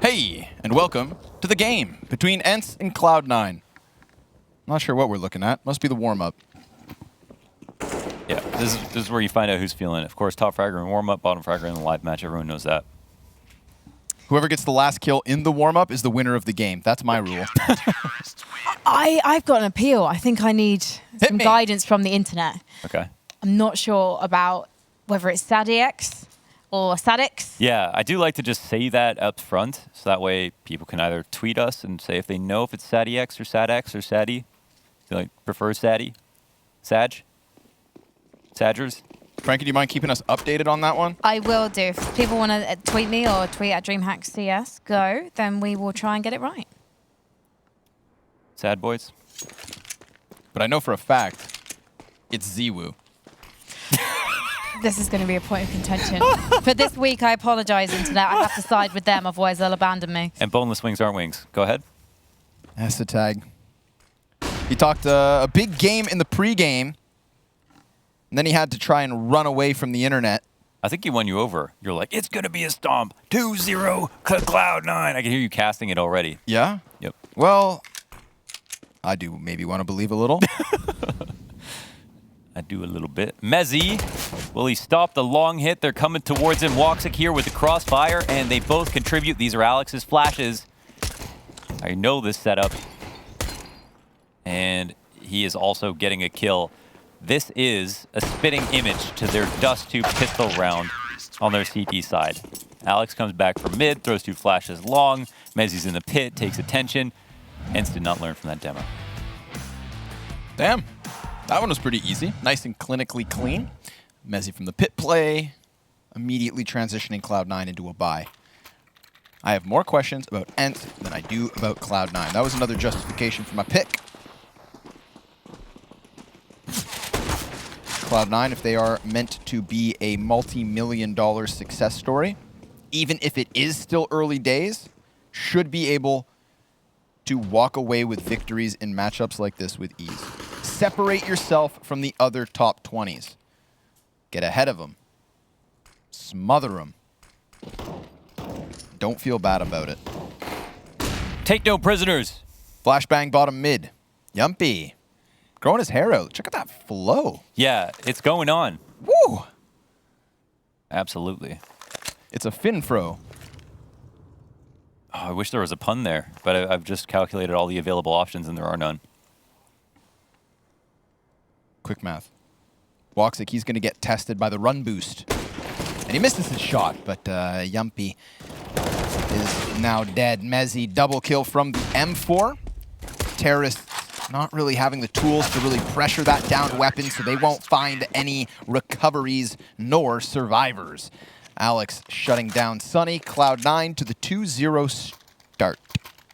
Hey, and welcome to the game between Ence and Cloud9. Not sure what we're looking at. Must be the warm-up. Yeah, this is where you find out who's feeling it. Of course, top fragger in warm-up, bottom fragger in the live match. Everyone knows that. Whoever gets the last kill in the warm-up is the winner of the game. That's my rule. I've got an appeal. I think I need some me. guidance from the internet. Okay. I'm not sure about whether it's SadX or Sadix. Yeah, I do like to just say that up front, so that way people can either tweet us and say if they know if it's SaddyX or SadX or Saddy. Do you like prefer Saddy? Sag? Sadgers? Frankie, do you mind keeping us updated on that one? I will do. If people want to tweet me or tweet at DreamHack CS, then we will try and get it right. Sad boys? But I know for a fact, it's Ziwu. This is going to be a point of contention. For this week, I apologize, internet. I have to side with them, otherwise they'll abandon me. And boneless wings aren't wings. Go ahead. That's the tag. He talked a big game in the pregame, and then he had to try and run away from the internet. I think he won you over. You're like, it's going to be a stomp. 2-0 Cloud9. I can hear you casting it already. Yeah? Yep. Well, I do maybe want to believe a little. I do a little bit. Mezzy, will he stop the long hit? They're coming towards him. Woxic here with the crossfire, and they both contribute. These are Alex's flashes. I know this setup. And he is also getting a kill. This is a spitting image to their Dust2 pistol round on their CT side. Alex comes back from mid, throws 2 flashes long. Mezzy's in the pit, takes attention. Ence did not learn from that demo. Damn. That one was pretty easy. Nice and clinically clean. Mezzy from the pit play, immediately transitioning Cloud9 into a bye. I have more questions about Ence than I do about Cloud9. That was another justification for my pick. Cloud9, if they are meant to be a multi-million-dollar success story, even if it is still early days, should be able to walk away with victories in matchups like this with ease. Separate yourself from the other top 20s. Get ahead of them. Smother them. Don't feel bad about it. Take no prisoners. Flashbang bottom mid. Yumpy. Growing his hair out. Check out that flow. Yeah, it's going on. Woo! Absolutely. It's a finfro. Oh, I wish there was a pun there, but I've just calculated all the available options and there are none. Quick math. Woxic, he's going to get tested by the run boost. And he misses his shot, but Yumpy is now dead. Mezzy, double kill from the M4. Terrorists not really having the tools to really pressure that down weapon, so they won't find any recoveries nor survivors. Alex shutting down Sunny. Cloud9 to the 2-0 start.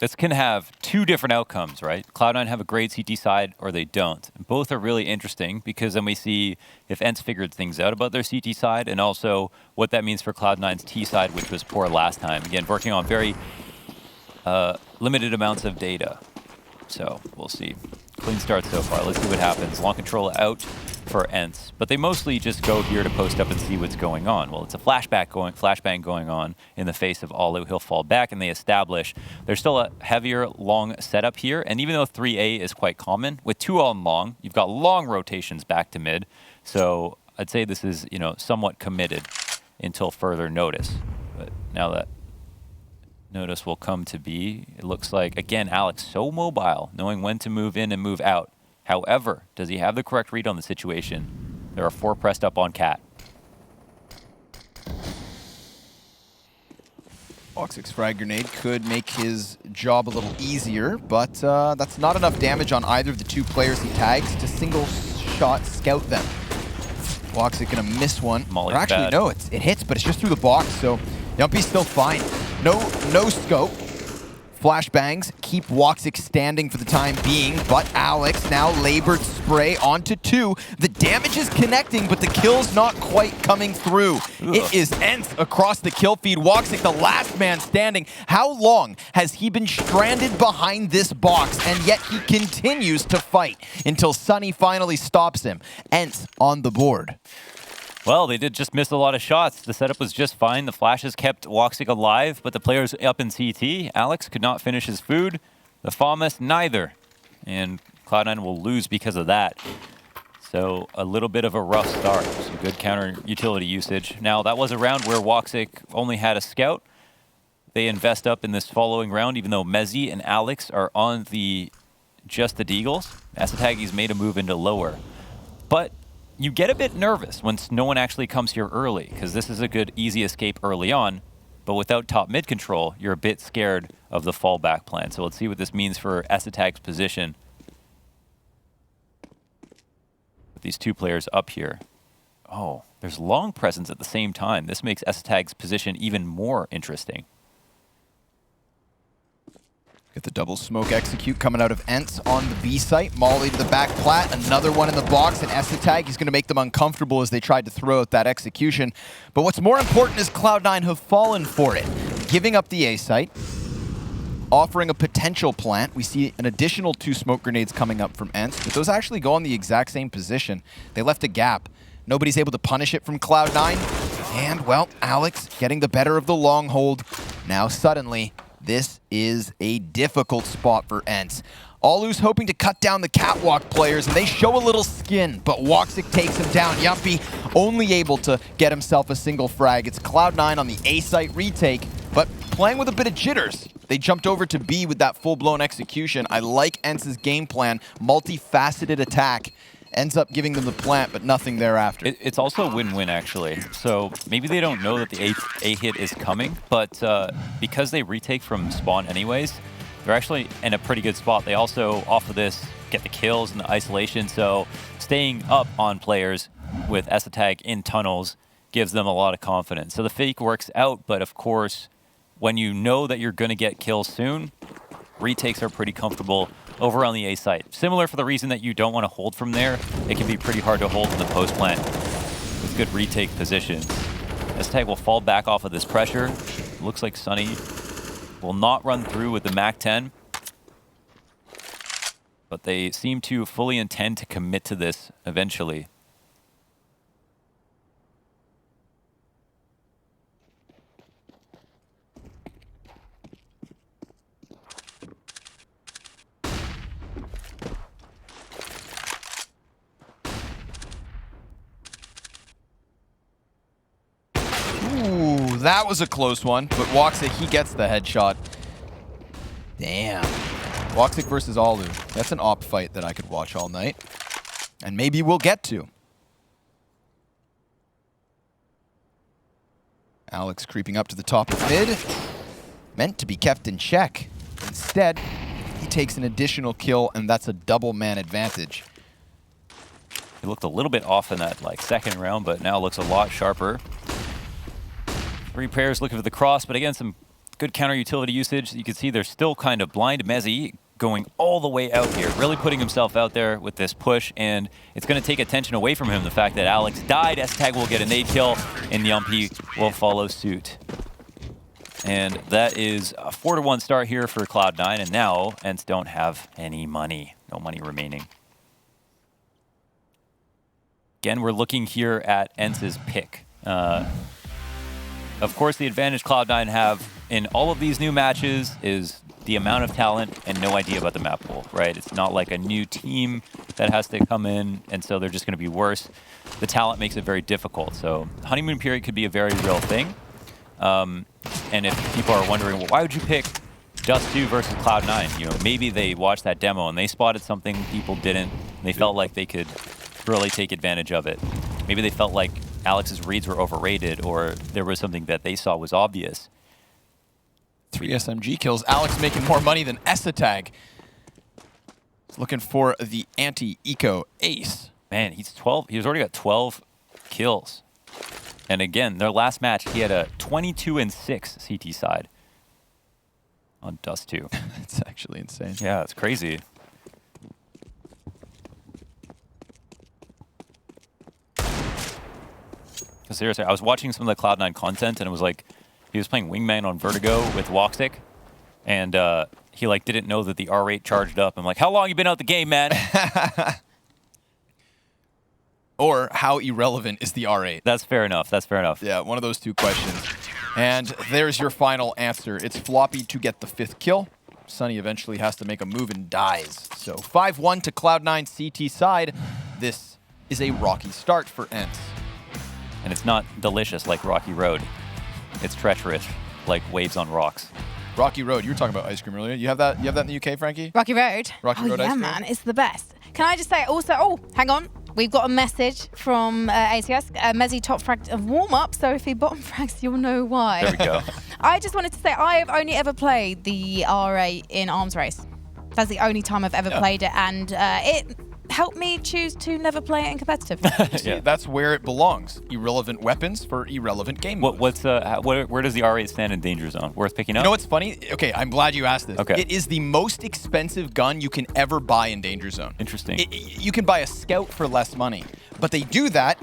This can have 2 different outcomes, right? Cloud9 have a great CT side or they don't. And both are really interesting because then we see if Ence figured things out about their CT side and also what that means for Cloud9's T side, which was poor last time. Again, working on very limited amounts of data. So we'll see. Clean start so far. Let's see what happens. Long control out for Ence. But they mostly just go here to post up and see what's going on. Well, it's a flashbang going on in the face of Olu. He'll fall back and they establish. There's still a heavier long setup here. And even though 3A is quite common, with 2 on long, you've got long rotations back to mid. So I'd say this is, somewhat committed until further notice. But now that notice will come to be, it looks like, again, Alex so mobile, knowing when to move in and move out. However, does he have the correct read on the situation? There are 4 pressed up on Cat. Woxic's frag grenade could make his job a little easier, but that's not enough damage on either of the 2 players he tags to single shot scout them. Woxic gonna miss one. Molly's or actually, bad. no, it hits, but it's just through the box, so Yumpy's still fine. No scope. Flashbangs keep Woxic standing for the time being, but Alex now labored spray onto 2. The damage is connecting, but the kill's not quite coming through. Ugh. It is Ence across the kill feed. Woxic, the last man standing. How long has he been stranded behind this box, and yet he continues to fight until Sunny finally stops him? Ence on the board. Well, they did just miss a lot of shots. The setup was just fine. The flashes kept Woxic alive, but the players up in CT, Alex could not finish his food. The FAMAS, neither. And Cloud9 will lose because of that. So a little bit of a rough start. Some good counter utility usage. Now, that was a round where Woxic only had a scout. They invest up in this following round, even though Mezzi and Alex are on just the Deagles. Asatagi's made a move into lower. But you get a bit nervous when no one actually comes here early, because this is a good, easy escape early on. But without top mid control, you're a bit scared of the fallback plan. So let's see what this means for Asatag's position. With these two players up here. Oh, there's long presence at the same time. This makes Asatag's position even more interesting. Get the double smoke execute coming out of Ence on the B site. Molly to the back plat, another one in the box, and Asatag, he's going to make them uncomfortable as they tried to throw out that execution. But what's more important is Cloud9 have fallen for it, giving up the A site, offering a potential plant. We see an additional 2 smoke grenades coming up from Ence, but those actually go on the exact same position. They left a gap. Nobody's able to punish it from Cloud9. And, well, Alex getting the better of the long hold. Now suddenly, this is a difficult spot for Ence. Alu's hoping to cut down the catwalk players, and they show a little skin, but Woxic takes him down. Yumpy only able to get himself a single frag. It's Cloud9 on the A site retake, but playing with a bit of jitters. They jumped over to B with that full-blown execution. I like Ence's game plan, multifaceted attack. Ends up giving them the plant, but nothing thereafter. It's also a win-win, actually. So maybe they don't know that the A hit is coming, but because they retake from spawn anyways, they're actually in a pretty good spot. They also, off of this, get the kills and the isolation, so staying up on players with Asatag in tunnels gives them a lot of confidence. So the fake works out, but of course, when you know that you're going to get kills soon, retakes are pretty comfortable over on the A site. Similar for the reason that you don't want to hold from there. It can be pretty hard to hold in the post plant with good retake position. Asatag will fall back off of this pressure. Looks like Sunny will not run through with the MAC-10. But they seem to fully intend to commit to this eventually. Ooh, that was a close one, but Woxic, he gets the headshot. Damn. Woxic versus Alu. That's an op fight that I could watch all night. And maybe we'll get to. Alex creeping up to the top of mid. Meant to be kept in check. Instead, he takes an additional kill, and that's a double man advantage. He looked a little bit off in that second round, but now looks a lot sharper. 3 pairs looking for the cross, but again, some good counter utility usage. You can see they're still kind of blind. Mezzi going all the way out here, really putting himself out there with this push, and it's going to take attention away from him. The fact that Alex died, Asatag will get a nade kill, and Yumpy will follow suit. And that is a 4-1 start here for Cloud9, and now Ence don't have any money. No money remaining. Again, we're looking here at Ence's pick. Of course, the advantage Cloud9 have in all of these new matches is the amount of talent and no idea about the map pool, right? It's not like a new team that has to come in, and so they're just going to be worse. The talent makes it very difficult. So honeymoon period could be a very real thing. And if people are wondering, well, why would you pick Dust2 versus Cloud9? You know, maybe they watched that demo and they spotted something people didn't. And they felt like they could really take advantage of it. Maybe they felt like Alex's reads were overrated, or there was something that they saw was obvious. 3 SMG kills. Alex making more money than Asatag. He's looking for the anti-eco ace. Man, he's 12. He's already got 12 kills. And again, their last match, he had a 22-6 CT side on Dust2. That's actually insane. Yeah, it's crazy. Seriously, I was watching some of the Cloud9 content, and it was like he was playing Wingman on Vertigo with Woxic, and he didn't know that the R8 charged up. I'm like, how long you been out the game, man? Or how irrelevant is the R8? That's fair enough. That's fair enough. Yeah, one of those two questions. And there's your final answer. It's Floppy to get the 5th kill. Sunny eventually has to make a move and dies. So 5-1 to Cloud9 CT side. This is a rocky start for Ence. And it's not delicious like Rocky Road. It's treacherous like waves on rocks. Rocky Road, you were talking about ice cream earlier. You have that in the UK, Frankie? Rocky Road. Rocky Road ice yeah, cream? man, it's the best. Can I just say also, oh, hang on. We've got a message from ACS. Mezzy top fragged a warm-up, so if he bottom frags, you'll know why. There we go. I just wanted to say I have only ever played the R8 in Arms Race. That's the only time I've ever played it, and it helped me choose to never play it in competitive. See, that's where it belongs. Irrelevant weapons for irrelevant game modes. Where does the R8 stand in danger zone? Worth picking up? You know what's funny? Okay, I'm glad you asked this. Okay. It is the most expensive gun you can ever buy in danger zone. Interesting. You can buy a scout for less money, but they do that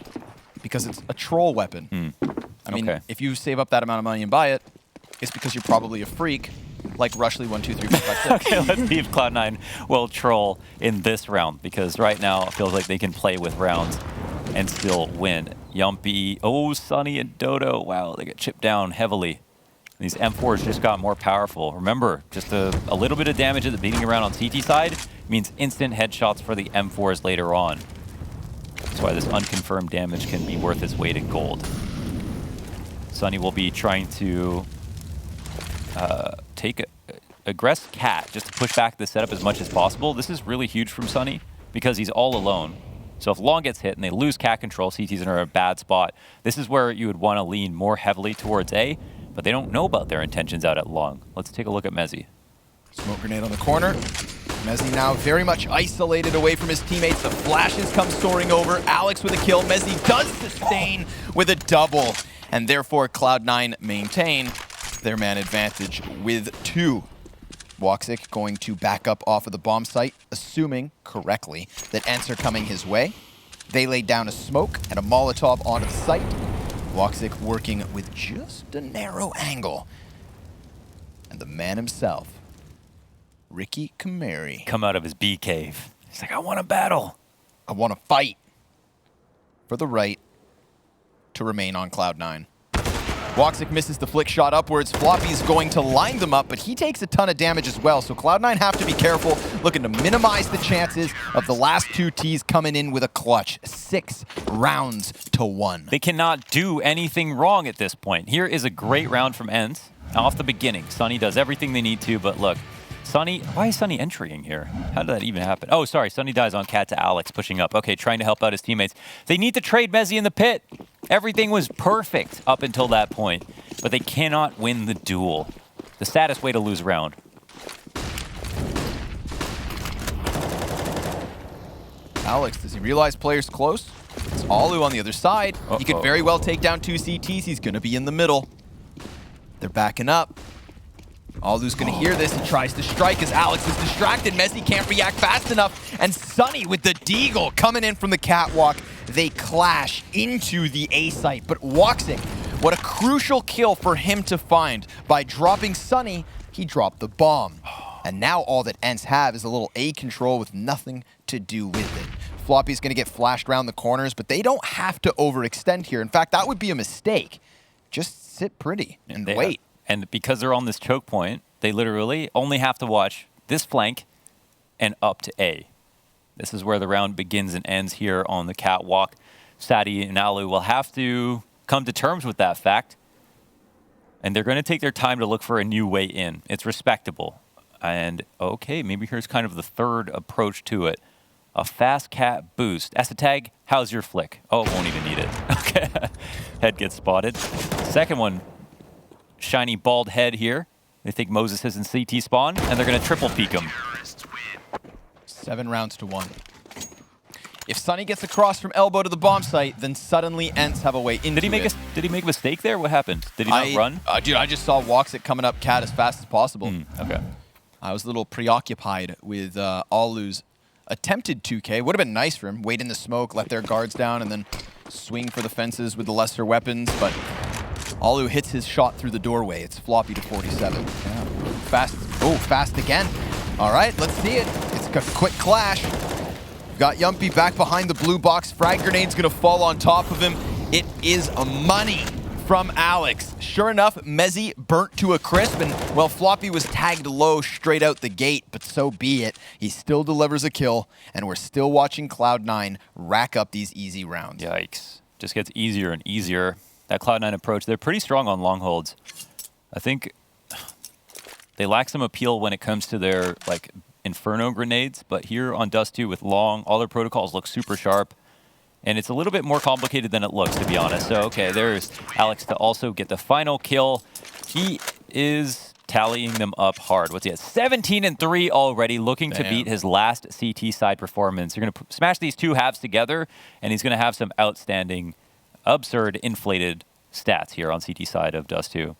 because it's a troll weapon. I mean, if you save up that amount of money and buy it, it's because you're probably a freak. Like Rushley 1, 2, 3, 4, 5, 6. Okay, let's see if Cloud9 will troll in this round, because right now it feels like they can play with rounds and still win. Yumpy, oh, Sunny and Dodo, wow, they get chipped down heavily. These M4s just got more powerful. Remember, just a little bit of damage at the beginning round on CT side means instant headshots for the M4s later on. That's why this unconfirmed damage can be worth its weight in gold. Sunny will be trying to take aggress Cat just to push back the setup as much as possible. This is really huge from Sunny because he's all alone. So if Long gets hit and they lose Cat control, CT's in a bad spot. This is where you would want to lean more heavily towards A, but they don't know about their intentions out at Long. Let's take a look at Mezzy. Smoke grenade on the corner. Mezzy now very much isolated away from his teammates. The flashes come soaring over. Alex with a kill. Mezzy does sustain with a double. And therefore, Cloud9 maintain their man advantage with 2. Woxic going to back up off of the bomb site, assuming correctly that Ence are coming his way. They laid down a smoke and a Molotov onto the site. Woxic working with just a narrow angle. And the man himself, Ricky Kamari. Come out of his bee cave. He's like, I want to battle. I want to fight for the right to remain on Cloud9. Woxic misses the flick shot upwards. Floppy's going to line them up, but he takes a ton of damage as well. So Cloud9 have to be careful, looking to minimize the chances of the last 2 Ts coming in with a clutch. 6 rounds to 1. They cannot do anything wrong at this point. Here is a great round from Ence. Off the beginning, Sunny does everything they need to, but look, Sunny, why is Sunny entering here? How did that even happen? Oh, sorry, Sunny dies on Cat to Alex, pushing up. Okay, trying to help out his teammates. They need to trade Mezzy in the pit. Everything was perfect up until that point, but they cannot win the duel. The saddest way to lose a round. Alex, does he realize players close? It's Alu on the other side. He could very well take down 2 CTs. He's going to be in the middle. They're backing up. Alu's going to hear this. He tries to strike as Alex is distracted. Mezzy can't react fast enough. And Sunny with the deagle coming in from the catwalk. They clash into the A site. But Woxic, what a crucial kill for him to find. By dropping Sunny, he dropped the bomb. And now all that Ence have is a little A control with nothing to do with it. Floppy's going to get flashed around the corners, but they don't have to overextend here. In fact, that would be a mistake. Just sit pretty and wait. And because they're on this choke point, they literally only have to watch this flank and up to A. This is where the round begins and ends here on the catwalk. Sadie and Alu will have to come to terms with that fact. And they're going to take their time to look for a new way in. It's respectable. And okay, maybe here's kind of the third approach to it. A fast cat boost. Esatag, how's your flick? Oh, it won't even need it. Okay. Head gets spotted. Second one. Shiny bald head here. They think Moses is in CT spawn, and they're going to triple peek him. 7 rounds to 1. If Sunny gets across from elbow to the bomb site, then suddenly Ence have a way into Did he make a mistake there? What happened? Did he not run? Dude, I just saw Woxic coming up Cat as fast as possible. Okay. I was a little preoccupied with Alu's attempted 2K. Would have been nice for him. Wait in the smoke, let their guards down, and then swing for the fences with the lesser weapons, but Alu hits his shot through the doorway. It's Floppy to 47. Yeah. Fast. Oh, fast again. All right, let's see it. It's a quick clash. Got Yumpy back behind the blue box. Frag grenade's gonna fall on top of him. It is a money from Alex. Sure enough, Mezzy burnt to a crisp, and well, Floppy was tagged low straight out the gate, but so be it. He still delivers a kill, and we're still watching Cloud9 rack up these easy rounds. Yikes. Just gets easier and easier. That Cloud9 approach, they're pretty strong on long holds. I think they lack some appeal when it comes to their like Inferno grenades, but here on Dust2 with long, all their protocols look super sharp. And it's a little bit more complicated than it looks, to be honest. So, okay, there's Alex to also get the final kill. He is tallying them up hard. What's he at? 17-3 already, looking to beat his last CT side performance. You're going to smash these two halves together, and he's going to have some outstanding, absurd, inflated stats here on CT side of Dust2.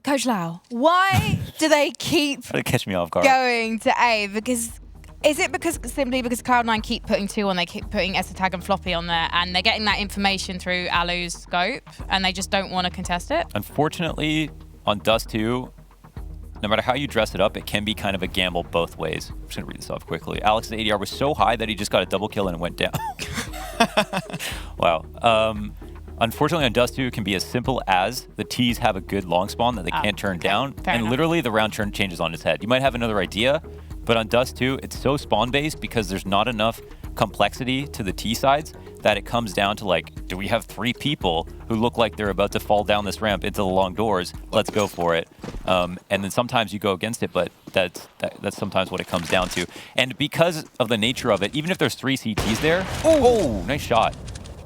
Coach Lau, why do they keep Try to catch me off guard. going to A? Because is it simply because Cloud9 keep putting 2 on, they keep putting Tag and Floppy on there, and they're getting that information through Alu's scope, and they just don't want to contest it? Unfortunately, on Dust2, no matter how you dress it up, it can be kind of a gamble both ways. I'm just going to read this off quickly. Alex's ADR was so high that he just got a double kill and it went down. Wow. Unfortunately, on Dust2, it can be as simple as the T's have a good long spawn that they can't turn down, Fair and enough. literally the round turn changes on its head. You might have another idea, but on Dust2, it's so spawn-based because there's not enough complexity to the T sides that it comes down to like, do we have 3 people who look like they're about to fall down this ramp into the long doors? Let's go for it. And then sometimes you go against it, but that's sometimes what it comes down to. And because of the nature of it, even if there's 3 CTs there, oh, nice shot.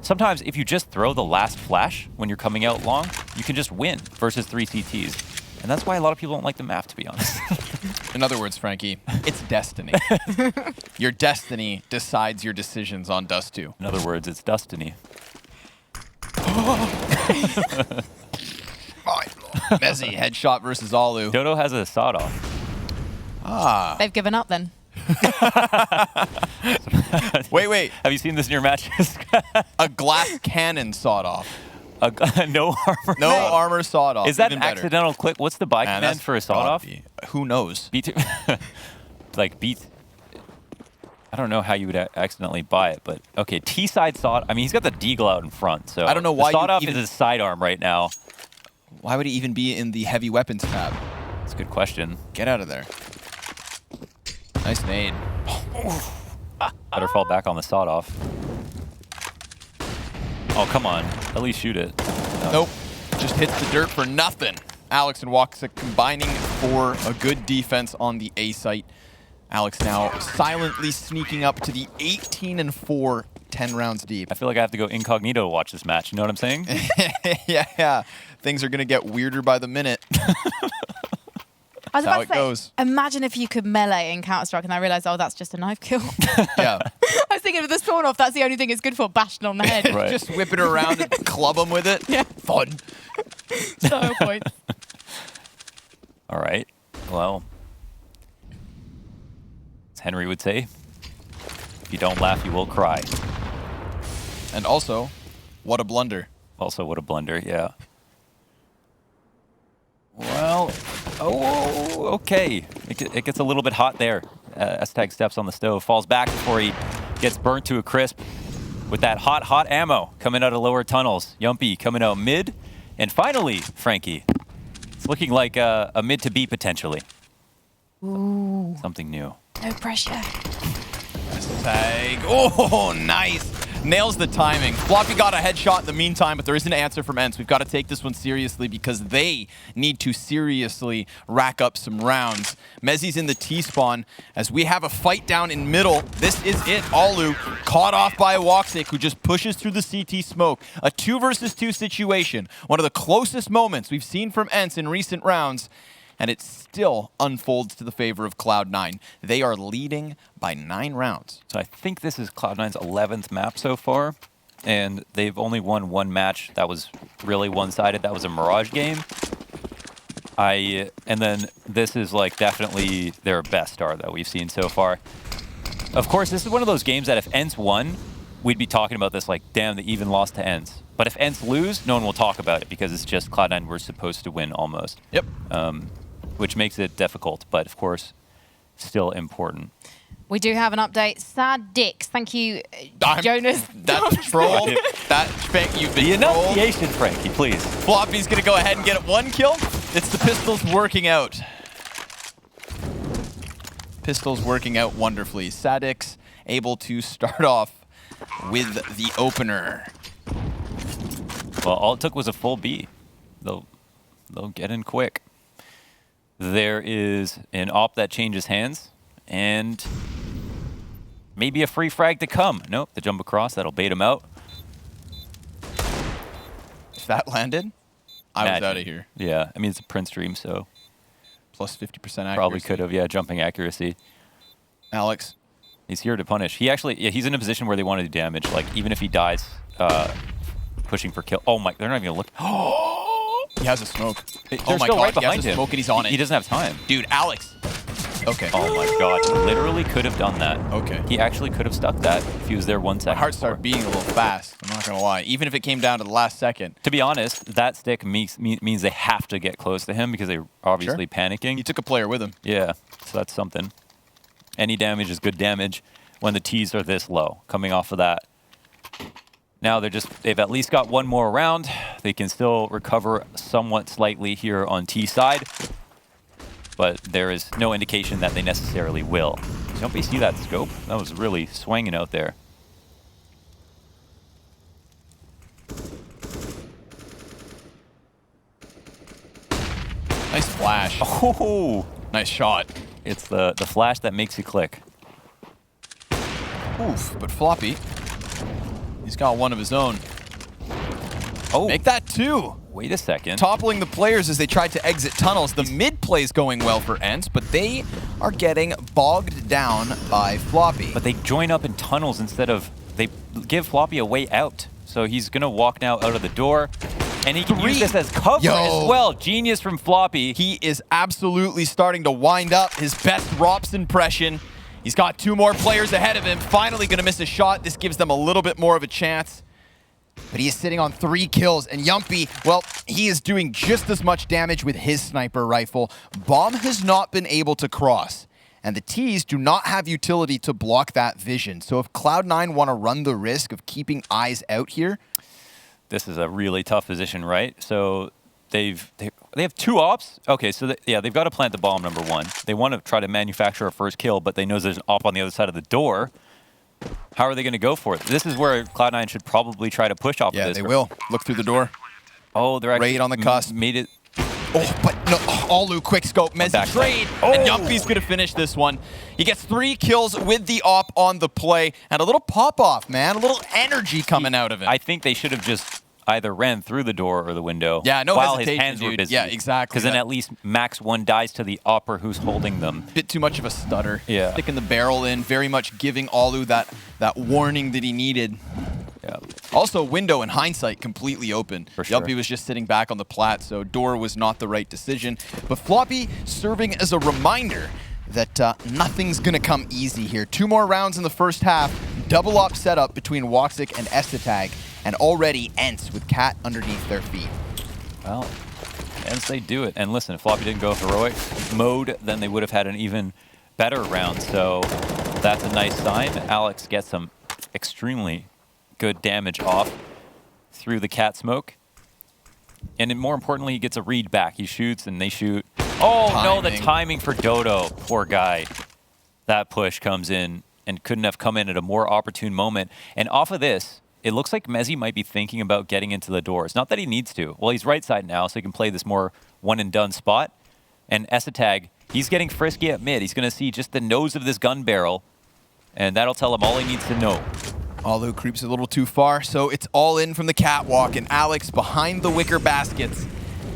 Sometimes if you just throw the last flash when you're coming out long, you can just win versus 3 CTs. And that's why a lot of people don't like the map, to be honest. In other words, Frankie, it's destiny. Your destiny decides your decisions on Dust2. In other words, it's destiny. Mezzy, headshot versus Alu. Dodo has a sawed-off. They've given up then. Wait. Have you seen this in your matches? A glass cannon sawed off. No armor. No armor sawed off. Is that Even an better. accidental click? What's the buy Man, command that's for a sawed-off? gotta be- Who knows? B2. Like, beat. I don't know how you would accidentally buy it, but okay. T-side sawed. I mean, he's got the deagle out in front, so I don't know why the you sawed-off even- is his sidearm right now. Why would he even be in the heavy weapons tab? That's a good question. Get out of there. Nice nade. Better fall back on the sawed-off. Oh, come on. At least shoot it. Nope. Just hits the dirt for nothing. Alex and Waxa combining for a good defense on the A site. Alex now silently sneaking up to the 18-4, 10 rounds deep. I feel like I have to go incognito to watch this match. You know what I'm saying? yeah. Things are going to get weirder by the minute. I was That's how about it to say, goes. imagine if you could melee in Counter-Strike, and I realised, oh, that's just a knife kill. Yeah. I was thinking of the spawn off, that's the only thing it's good for, bashing on the head. Right. Just whip it around and club him with it. Yeah. Fun. So points. All right. Well, as Henry would say, if you don't laugh, you will cry. And also, what a blunder. Also, what a blunder, yeah. Well, oh, okay. It gets a little bit hot there. S-Tag steps on the stove, falls back before he gets burnt to a crisp with that hot ammo coming out of lower tunnels. Yumpy coming out mid. And finally, Frankie, it's looking like a mid to B potentially. Ooh, Something new. no pressure. Tag. Oh, nice. Nails the timing. Floppy got a headshot in the meantime, but there is an answer from Ence. We've got to take this one seriously because they need to seriously rack up some rounds. Mezzy's in the T-spawn as we have a fight down in middle. This is it. Alu caught off by Woxic, who just pushes through the CT smoke. A 2 versus 2 situation. One of the closest moments we've seen from Ence in recent rounds. And it still unfolds to the favor of Cloud9. They are leading by 9 rounds. So I think this is Cloud9's 11th map so far, and they've only won 1 match. That was really one-sided. That was a Mirage game. And then this is like definitely their best start that we've seen so far. Of course, this is one of those games that if Ence won, we'd be talking about this like, damn, they even lost to Ence. But if Ence lose, no one will talk about it because it's just Cloud9 were supposed to win almost. Yep. Which makes it difficult, but of course, still important. We do have an update. Sad dicks. Thank you, Jonas. That troll. That you've been The trolled. enunciation, Frankie, please. Floppy's going to go ahead and get 1 kill. It's the pistols working out. Pistols working out wonderfully. Sadix able to start off with the opener. Well, all it took was a full B. They'll get in quick. There is an op that changes hands, and maybe a free frag to come. Nope, the jump across, that'll bait him out. If that landed, I was out of here. Yeah, I mean, it's a Prince Dream, so Plus 50% accuracy. probably could have, yeah, jumping accuracy. Alex. He's here to punish. He actually, yeah, he's in a position where they want to do damage. Like, even if he dies, pushing for kill. Oh my, they're not even gonna look. He has a smoke. They're Oh my still god, right he behind has a him. smoke and he's on it. He doesn't have time. Dude, Alex. Okay. Oh my god, he literally could have done that. Okay. He actually could have stuck that if he was there 1 second. My heart started beating a little fast. I'm not gonna lie. Even if it came down to the last second. To be honest, that stick means they have to get close to him because they're obviously panicking. He took a player with him. Yeah, so that's something. Any damage is good damage when the T's are this low, coming off of that. Now they've at least got 1 more round. They can still recover somewhat slightly here on T side, but there is no indication that they necessarily will. Don't we see that scope? That was really swinging out there. Nice flash. Oh, Nice shot. it's the flash that makes you click. Oof, but Floppy, he's got one of his own. Oh, Make that 2. wait a second. Toppling the players as they tried to exit tunnels. The mid play's going well for Ence, but they are getting bogged down by Floppy. But they join up in tunnels instead of, they give Floppy a way out. So he's gonna walk now out of the door, and he can use this as cover as well. Genius from Floppy. He is absolutely starting to wind up his best ROPS impression. He's got 2 more players ahead of him. Finally gonna miss a shot. This gives them a little bit more of a chance. But he is sitting on 3 kills, and Yumpy, well, he is doing just as much damage with his sniper rifle. Bomb has not been able to cross, and the T's do not have utility to block that vision. So if Cloud9 want to run the risk of keeping eyes out here, This is a really tough position, right? So they have 2 ops. Okay, so they've got to plant the bomb, number 1. They want to try to manufacture a first kill, but they know there's an op on the other side of the door. How are they going to go for it? This is where Cloud9 should probably try to push off of this. yeah, they will. Look through the door. Oh, they're actually Right on the cusp. made it. Oh, but no, Alu, quick scope, Mezzi Backside. trade, and Yumpy's gonna finish this one. He gets 3 kills with the op on the play, and a little pop-off, man, a little energy coming out of him. I think they should have just either ran through the door or the window. Yeah, no while his hesitation, hands were dude. busy. Yeah, exactly. Because then at least max 1 dies to the opper who's holding them. Bit too much of a stutter. Yeah. Sticking the barrel in, very much giving Alu that warning that he needed. Yeah. Also, window in hindsight completely open. For sure. Yumpy was just sitting back on the plat, so door was not the right decision. But Floppy serving as a reminder that nothing's gonna come easy here. 2 more rounds in the first half. Double op setup between Woxic and Estetag, and already Ence with Cat underneath their feet. Well, Ence, they do it. And listen, if Floppy didn't go heroic mode, then they would have had an even better round. So that's a nice sign. Alex gets some extremely good damage off through the cat smoke. And then more importantly, he gets a read back. He shoots and they shoot. Oh, no, the timing for Dodo. Poor guy. That push comes in and couldn't have come in at a more opportune moment. And off of this, it looks like Mezzi might be thinking about getting into the doors. Not that he needs to. Well, he's right side now, so he can play this more one-and-done spot. And Estetag, he's getting frisky at mid. He's going to see just the nose of this gun barrel, and that'll tell him all he needs to know. Alu creeps a little too far, so it's all in from the catwalk, and Alex behind the wicker baskets.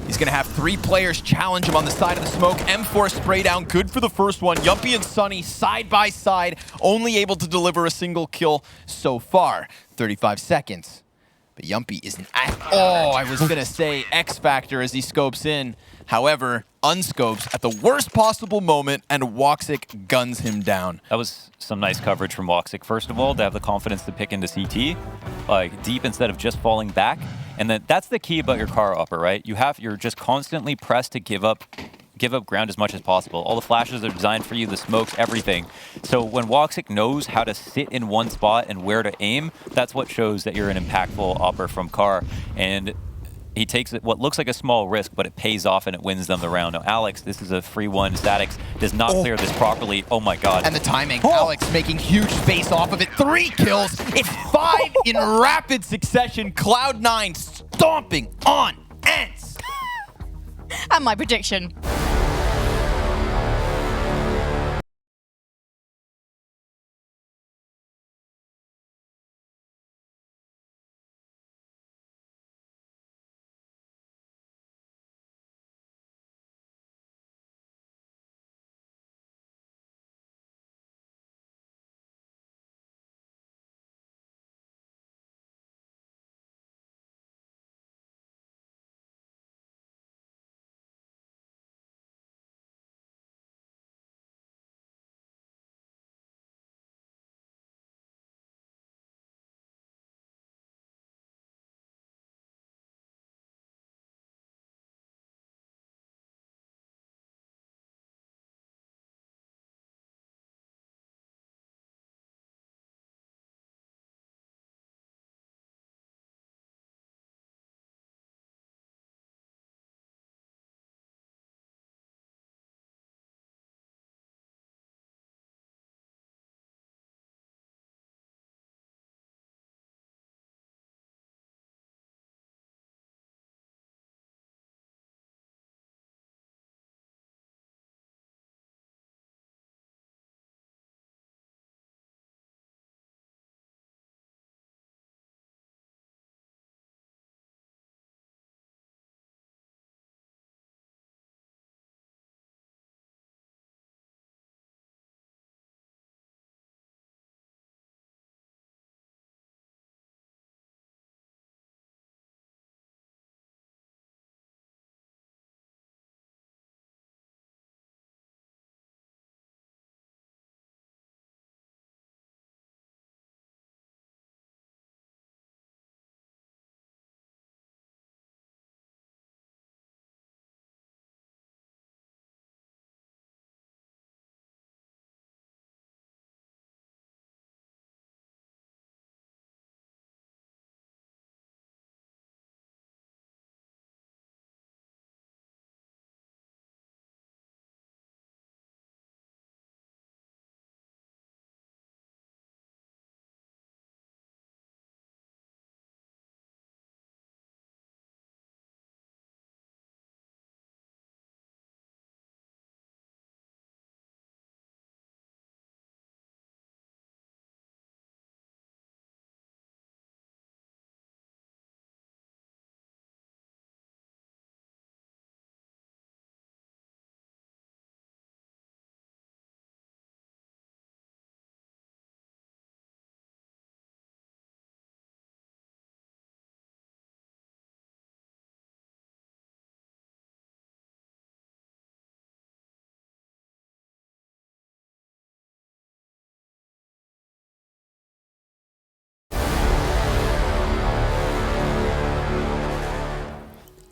He's going to have 3 players challenge him on the side of the smoke. M4 spray down, good for the first one. Yumpy and Sunny side by side, only able to deliver a single kill so far. 35 seconds. But Yumpy is an I was going to say X Factor as he scopes in. However, unscopes at the worst possible moment, and Woxic guns him down. That was some nice coverage from Woxic, first of all, to have the confidence to pick into CT, like deep instead of just falling back. And then that's the key about your car upper, right? You're just constantly pressed to give up give up ground as much as possible. All the flashes are designed for you, the smokes, everything. So when Woxic knows how to sit in one spot and where to aim, that's what shows that you're an impactful opper from Carr. And he takes what looks like a small risk, but it pays off and it wins them the round. Now, Alex, this is a free one. Statix does not clear this properly. Oh my god. And the timing. Alex making huge space off of it. 3 kills. It's 5 in rapid succession. Cloud9 stomping on Ence. And my prediction.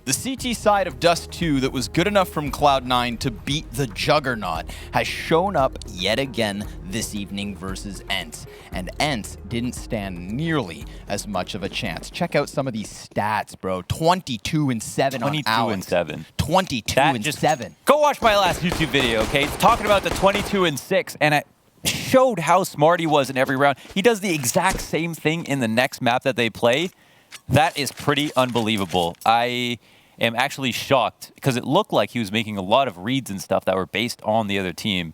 The CT side of Dust2 that was good enough from Cloud9 to beat the Juggernaut has shown up yet again this evening versus Ence. And Ence didn't stand nearly as much of a chance. Check out some of these stats, bro. 22-7 on Alex. 22-7. 22-7. Go watch my last YouTube video, okay? It's talking about the 22-6, and it showed how smart he was in every round. He does the exact same thing in the next map that they play. That is pretty unbelievable. I am actually shocked because it looked like he was making a lot of reads and stuff that were based on the other team.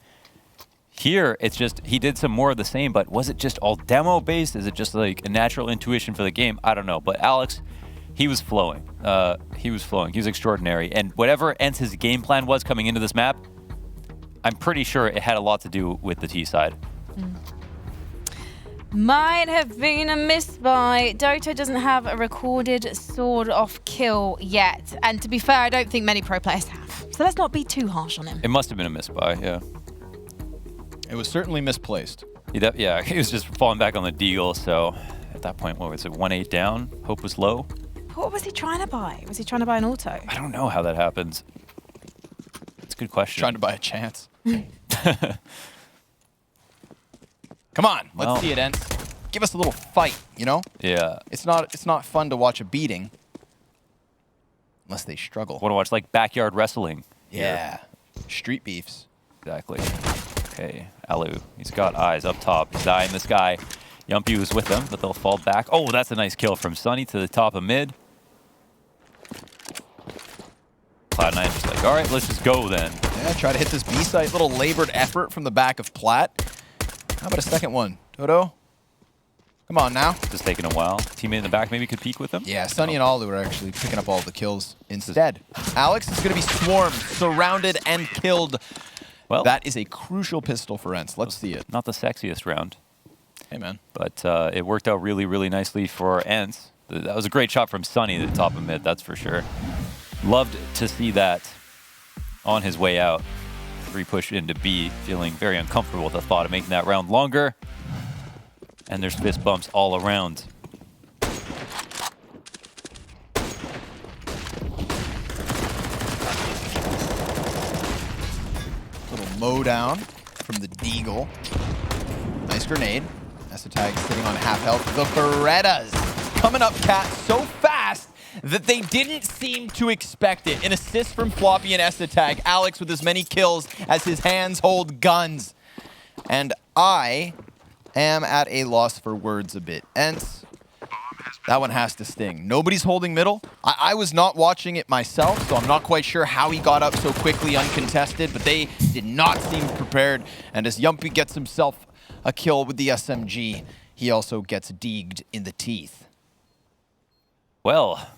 Here, it's just he did some more of the same, but was it just all demo-based? Is it just like a natural intuition for the game? I don't know. But Alex, he was flowing. He was flowing. He was extraordinary. And whatever Ence's game plan was coming into this map, I'm pretty sure it had a lot to do with the T side. Might have been a misbuy. Dota doesn't have a recorded sword-off kill yet. And to be fair, I don't think many pro players have. So let's not be too harsh on him. It must have been a misbuy, yeah. It was certainly misplaced. Yeah, he was just falling back on the deagle, so at that point, what was it, 1-8 down? Hope was low? What was he trying to buy? Was he trying to buy an auto? I don't know how that happens. a good question. Trying to buy a chance. Come on, let's see it, Ence. Give us a little fight, you know? Yeah. It's not fun to watch a beating. Unless they struggle. Want to watch like backyard wrestling. Yeah. Street beefs. Exactly. Okay, Alu. He's got eyes up top. He's eyeing this guy. Yumpy was with them, but they'll fall back. Oh, that's a nice kill from Sunny to the top of mid. Cloud9 just like, all right, let's just go then. Yeah, try to hit this B site. Little labored effort from the back of Plat. How about a second one? Dodo? Come on now. Just taking a while. Teammate in the back maybe could peek with him. Yeah, Sunny and Alu are actually picking up all the kills instead. Alex is going to be swarmed, surrounded, and killed. Well, that is a crucial pistol for Ence. Let's see it. Not the sexiest round. Hey, man. But it worked out really, really nicely for Ence. That was a great shot from Sunny at the top of mid, that's for sure. Loved to see that on his way out. Re-push into B, feeling very uncomfortable with the thought of making that round longer. And there's fist bumps all around. Little mow down from the Deagle. Nice grenade. Esatag sitting on half health. The Berettas coming up, Cat, so fast that they didn't seem to expect it. An assist from Floppy and Esatag. Alex with as many kills as his hands hold guns. And I am at a loss for words a bit. Ence, that one has to sting. Nobody's holding middle. I was not watching it myself, so I'm not quite sure how he got up so quickly uncontested, but they did not seem prepared. And as Yumpy gets himself a kill with the SMG, he also gets deeged in the teeth. Well,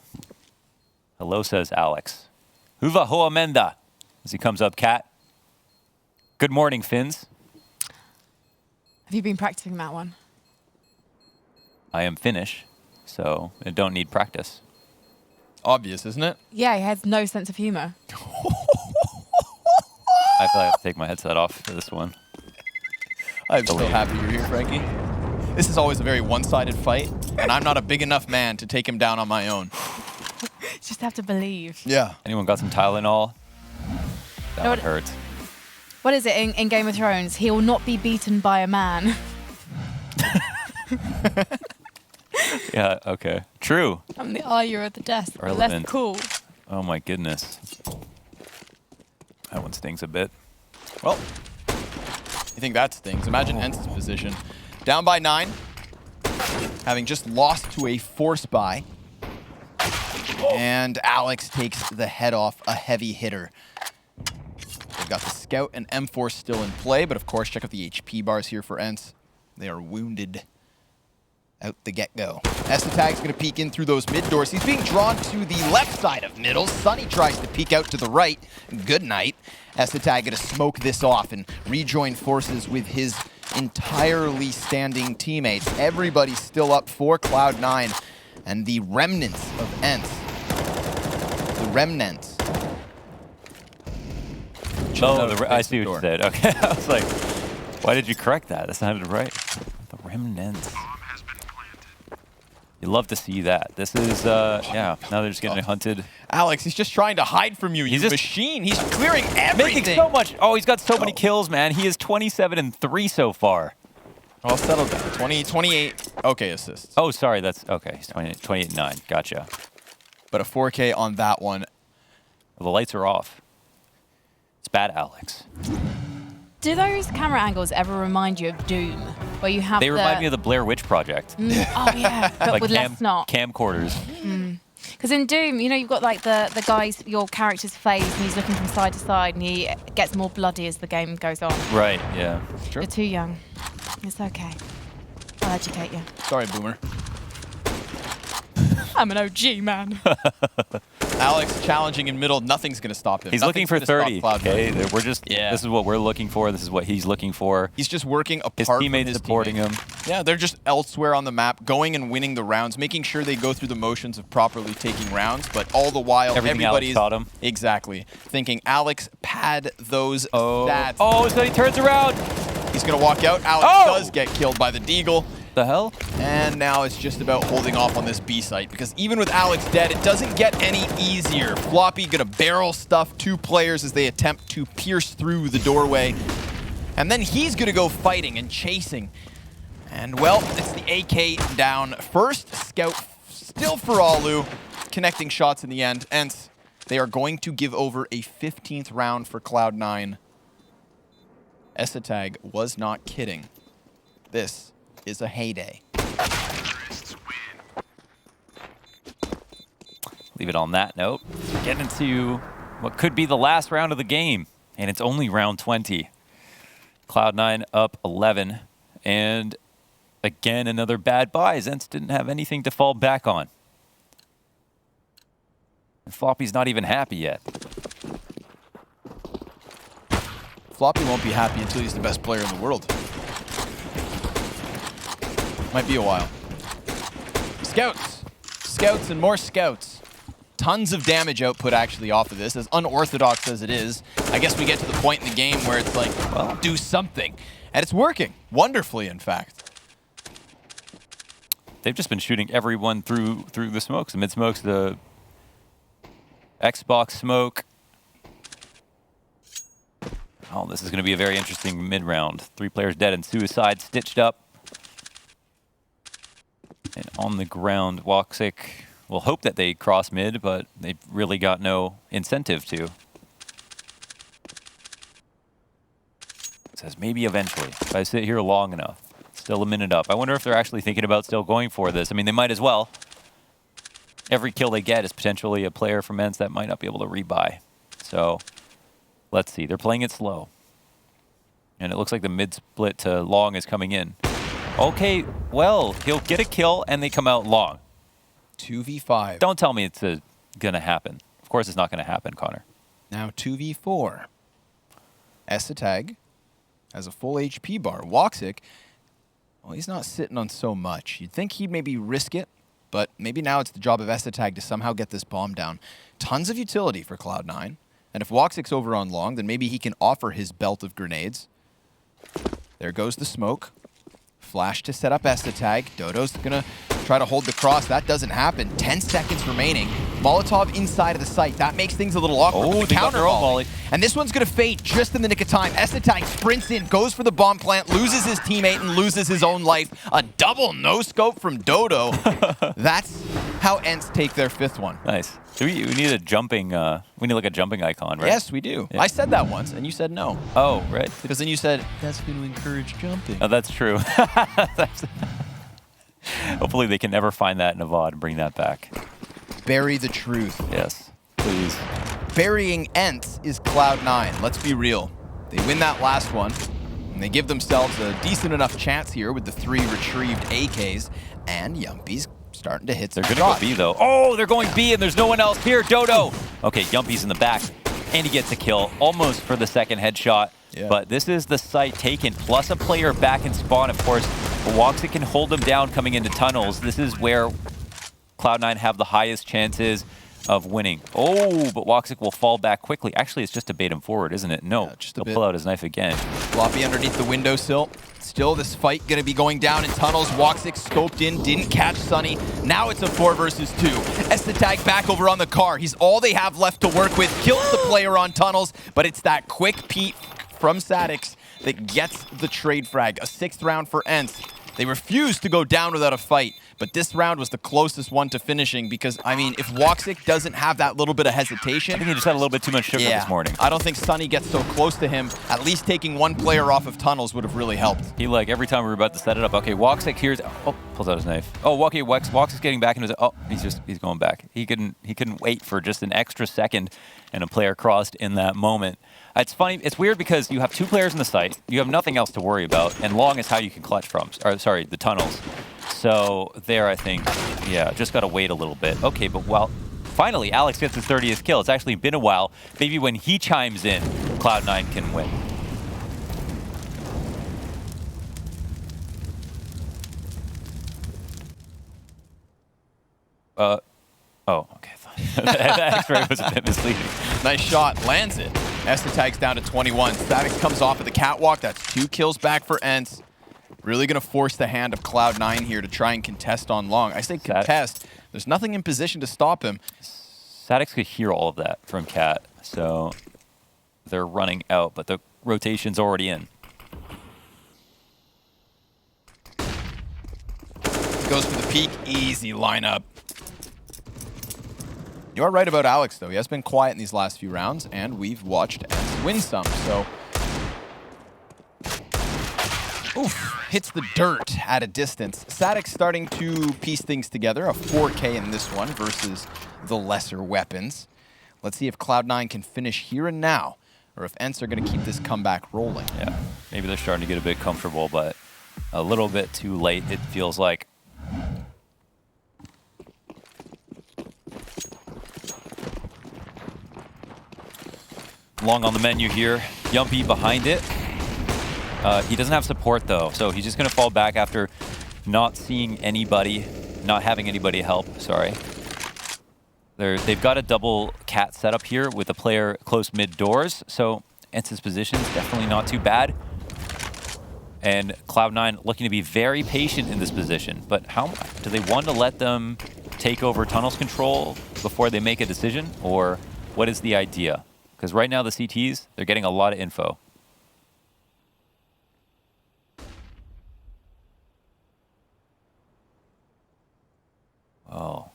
hello, says Alex. Huva hoa menda, as he comes up, Cat. Good morning, Finns. Have you been practicing that one? I am Finnish, so I don't need practice. Obvious, isn't it? Yeah, he has no sense of humor. I feel like I have to take my headset off for this one. I'm so happy you're here, Frankie. This is always a very one-sided fight, and I'm not a big enough man to take him down on my own. Just have to believe. Yeah. Anyone got some Tylenol? That one hurts. What is it in Game of Thrones? He will not be beaten by a man. Yeah, okay. True. I'm the Arya of the desk. Relevant. That's cool. Oh my goodness. That one stings a bit. Well, you think that stings. Imagine Ence's position. Down by 9, having just lost to a force buy. And Alex takes the head off a heavy hitter. They've got the Scout and M4 still in play, but of course, check out the HP bars here for Ence. They are wounded out the get-go. Esatag's going to peek in through those mid doors. He's being drawn to the left side of middle. Sunny tries to peek out to the right. Good night. Esatag going to smoke this off and rejoin forces with his entirely standing teammates. Everybody's still up for Cloud9 and the remnants of Ence. The remnants. Oh, I see what you said. Okay, I was like, why did you correct that? That sounded right. The remnants. You love to see that. This is, yeah, now they're just getting hunted. Alex, he's just trying to hide from you, you machine. He's clearing everything. Making so much. Oh, he's got so many kills, man. He is 27-3 so far. Well, settle down. 28, okay, assists. Oh, sorry, that's, okay. He's 28-9, gotcha. But a 4K on that one. Well, the lights are off. It's bad, Alex. Do those camera angles ever remind you of Doom? Where you have They remind me of the Blair Witch Project. Oh, yeah. But like with less snot. Camcorders. Because in Doom, you know, you've got like the guy's, your character's face, and he's looking from side to side, and he gets more bloody as the game goes on. Right, yeah. Sure. You're too young. It's okay. I'll educate you. Sorry, Boomer. I'm an OG, man. Alex challenging in middle. Nothing's going to stop him. He's looking for 30. Okay, we're just. Yeah. This is what we're looking for. This is what he's looking for. He's just working apart His from teammates his supporting teammates. him. Yeah, they're just elsewhere on the map, going and winning the rounds, making sure they go through the motions of properly taking rounds. But all the while, everybody's taught him. Exactly thinking Alex pad those stats. Oh, so he turns around. He's going to walk out. Alex does get killed by the Deagle. the hell? And now it's just about holding off on this B site, because even with Alex dead, it doesn't get any easier. Floppy gonna barrel stuff 2 players as they attempt to pierce through the doorway. And then he's gonna go fighting and chasing. And well, it's the AK down first. Scout still for Alu. Connecting shots in the end. Ence, they are going to give over a 15th round for Cloud9. Esatag was not kidding. This is a heyday. Leave it on that note. Get into what could be the last round of the game, and it's only round 20. Cloud9 up 11, and again another bad buy. Ence didn't have anything to fall back on. And Floppy's not even happy yet. Floppy won't be happy until he's the best player in the world. Might be a while. Scouts! Scouts and more scouts. Tons of damage output actually off of this, as unorthodox as it is. I guess we get to the point in the game where it's like, well, do something. And it's working. Wonderfully, in fact. They've just been shooting everyone through the smokes. The mid smokes, the Xbox smoke. Oh, this is going to be a very interesting mid-round. 3 players dead and Suicide stitched up. And on the ground, Woxic will hope that they cross mid, but they've really got no incentive to. Says maybe eventually, if I sit here long enough. Still a minute up. I wonder if they're actually thinking about still going for this. I mean, they might as well. Every kill they get is potentially a player from Ence that might not be able to rebuy. So let's see. They're playing it slow. And it looks like the mid split to long is coming in. Okay, well, he'll get a kill and they come out long. 2v5. Don't tell me it's going to happen. Of course it's not going to happen, Connor. Now 2v4. Esatag has a full HP bar. Woxic, well, he's not sitting on so much. You'd think he'd maybe risk it, but maybe now it's the job of Esatag to somehow get this bomb down. Tons of utility for Cloud9. And if Woxic's over on long, then maybe he can offer his belt of grenades. There goes the smoke. Flash to set up Esatag. Dodo's gonna try to hold the cross. That doesn't happen. 10 seconds remaining. Molotov inside of the site. That makes things a little awkward. Oh, they got their own volley. And this one's gonna fade just in the nick of time. Esatag sprints in, goes for the bomb plant, loses his teammate and loses his own life. A double no-scope from Dodo. That's how Ence take their 5th one. Nice. Do we need a jumping, we need like a jumping icon, right? Yes, we do. Yeah. I said that once, and you said no. Oh, right. Because then you said, that's going to encourage jumping. Oh, that's true. Hopefully they can never find that in a VOD and bring that back. Bury the truth. Yes, please. Burying Ence is Cloud9. Let's be real. They win that last one, and they give themselves a decent enough chance here with the 3 retrieved AKs, and Yumpy's starting to hit some shots. They're going to go B, though. Oh, they're going B, and there's no one else here. Dodo. Okay, Yumpy's in the back, and he gets a kill, almost for the 2nd headshot. Yeah. But this is the site taken, plus a player back in spawn, of course. Woxic can hold them down coming into tunnels. This is where Cloud9 have the highest chances of winning. Oh, but Woxic will fall back quickly. Actually, it's just to bait him forward, isn't it? No, just a he'll pull out his knife again. Floppy underneath the windowsill. Still, this fight going to be going down in tunnels. Woxic scoped in, didn't catch Sunny. Now it's a 4 versus 2. Esatag back over on the car. He's all they have left to work with. Kills the player on tunnels, but it's that quick peek from Sadix that gets the trade frag. A 6th round for Ence. They refused to go down without a fight, but this round was the closest one to finishing because, I mean, if Woxic doesn't have that little bit of hesitation... I think he just had a little bit too much sugar this morning. I don't think Sunny gets so close to him. At least taking 1 player off of tunnels would have really helped. He, like, every time we were about to set it up, okay, Woxic here's... Oh, pulls out his knife. Oh, okay, Woxic's getting back into his... Oh, he's going back. He couldn't wait for just an extra second, and a player crossed in that moment. It's funny, it's weird because you have 2 players in the site, you have nothing else to worry about, and long is how you can clutch from, or sorry, the tunnels. So there, I think, yeah, just got to wait a little bit. Okay, but well, finally, Alex gets his 30th kill. It's actually been a while. Maybe when he chimes in, Cloud9 can win. Oh, okay. That X-ray was a bit misleading. Nice shot, lands it. Esatag's down to 21. Static comes off of the catwalk. That's 2 kills back for Ence. Really going to force the hand of Cloud9 here to try and contest on long. I say contest. There's nothing in position to stop him. Sadix could hear all of that from Cat, so they're running out, but the rotation's already in. Goes for the peek. Easy lineup. You are right about Alex, though. He has been quiet in these last few rounds, and we've watched Ence win some, so... Oof, hits the dirt at a distance. Sadix starting to piece things together. A 4K in this one versus the lesser weapons. Let's see if Cloud9 can finish here and now, or if Ence are going to keep this comeback rolling. Yeah, maybe they're starting to get a bit comfortable, but a little bit too late, it feels like. Long on the menu here. Yumpy behind it. He doesn't have support though, so he's just gonna fall back after not seeing anybody, not having anybody help, sorry. They've got a double Cat setup here with a player close mid doors, so Ence's position is definitely not too bad. And Cloud9 looking to be very patient in this position, but how do they want to let them take over tunnels control before they make a decision, or what is the idea? Because right now the CTs, they're getting a lot of info.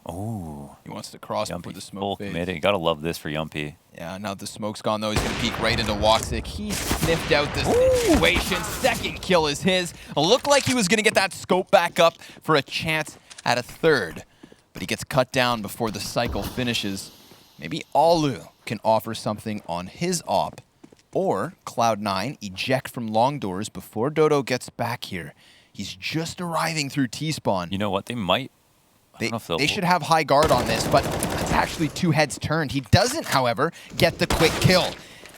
Oh, he wants to cross Yumpy before the smoke full fades. committed. Gotta love this for Yumpy. Yeah, now the smoke's gone, though. He's going to peek right into Woxic. He sniffed out the situation. Second kill is his. It looked like he was going to get that scope back up for a chance at a third, but he gets cut down before the cycle finishes. Maybe Alu can offer something on his op, or Cloud9 eject from long doors before Dodo gets back here. He's just arriving through T-spawn. You know what? They might. They should have high guard on this, but that's actually two heads turned. He doesn't, however, get the quick kill.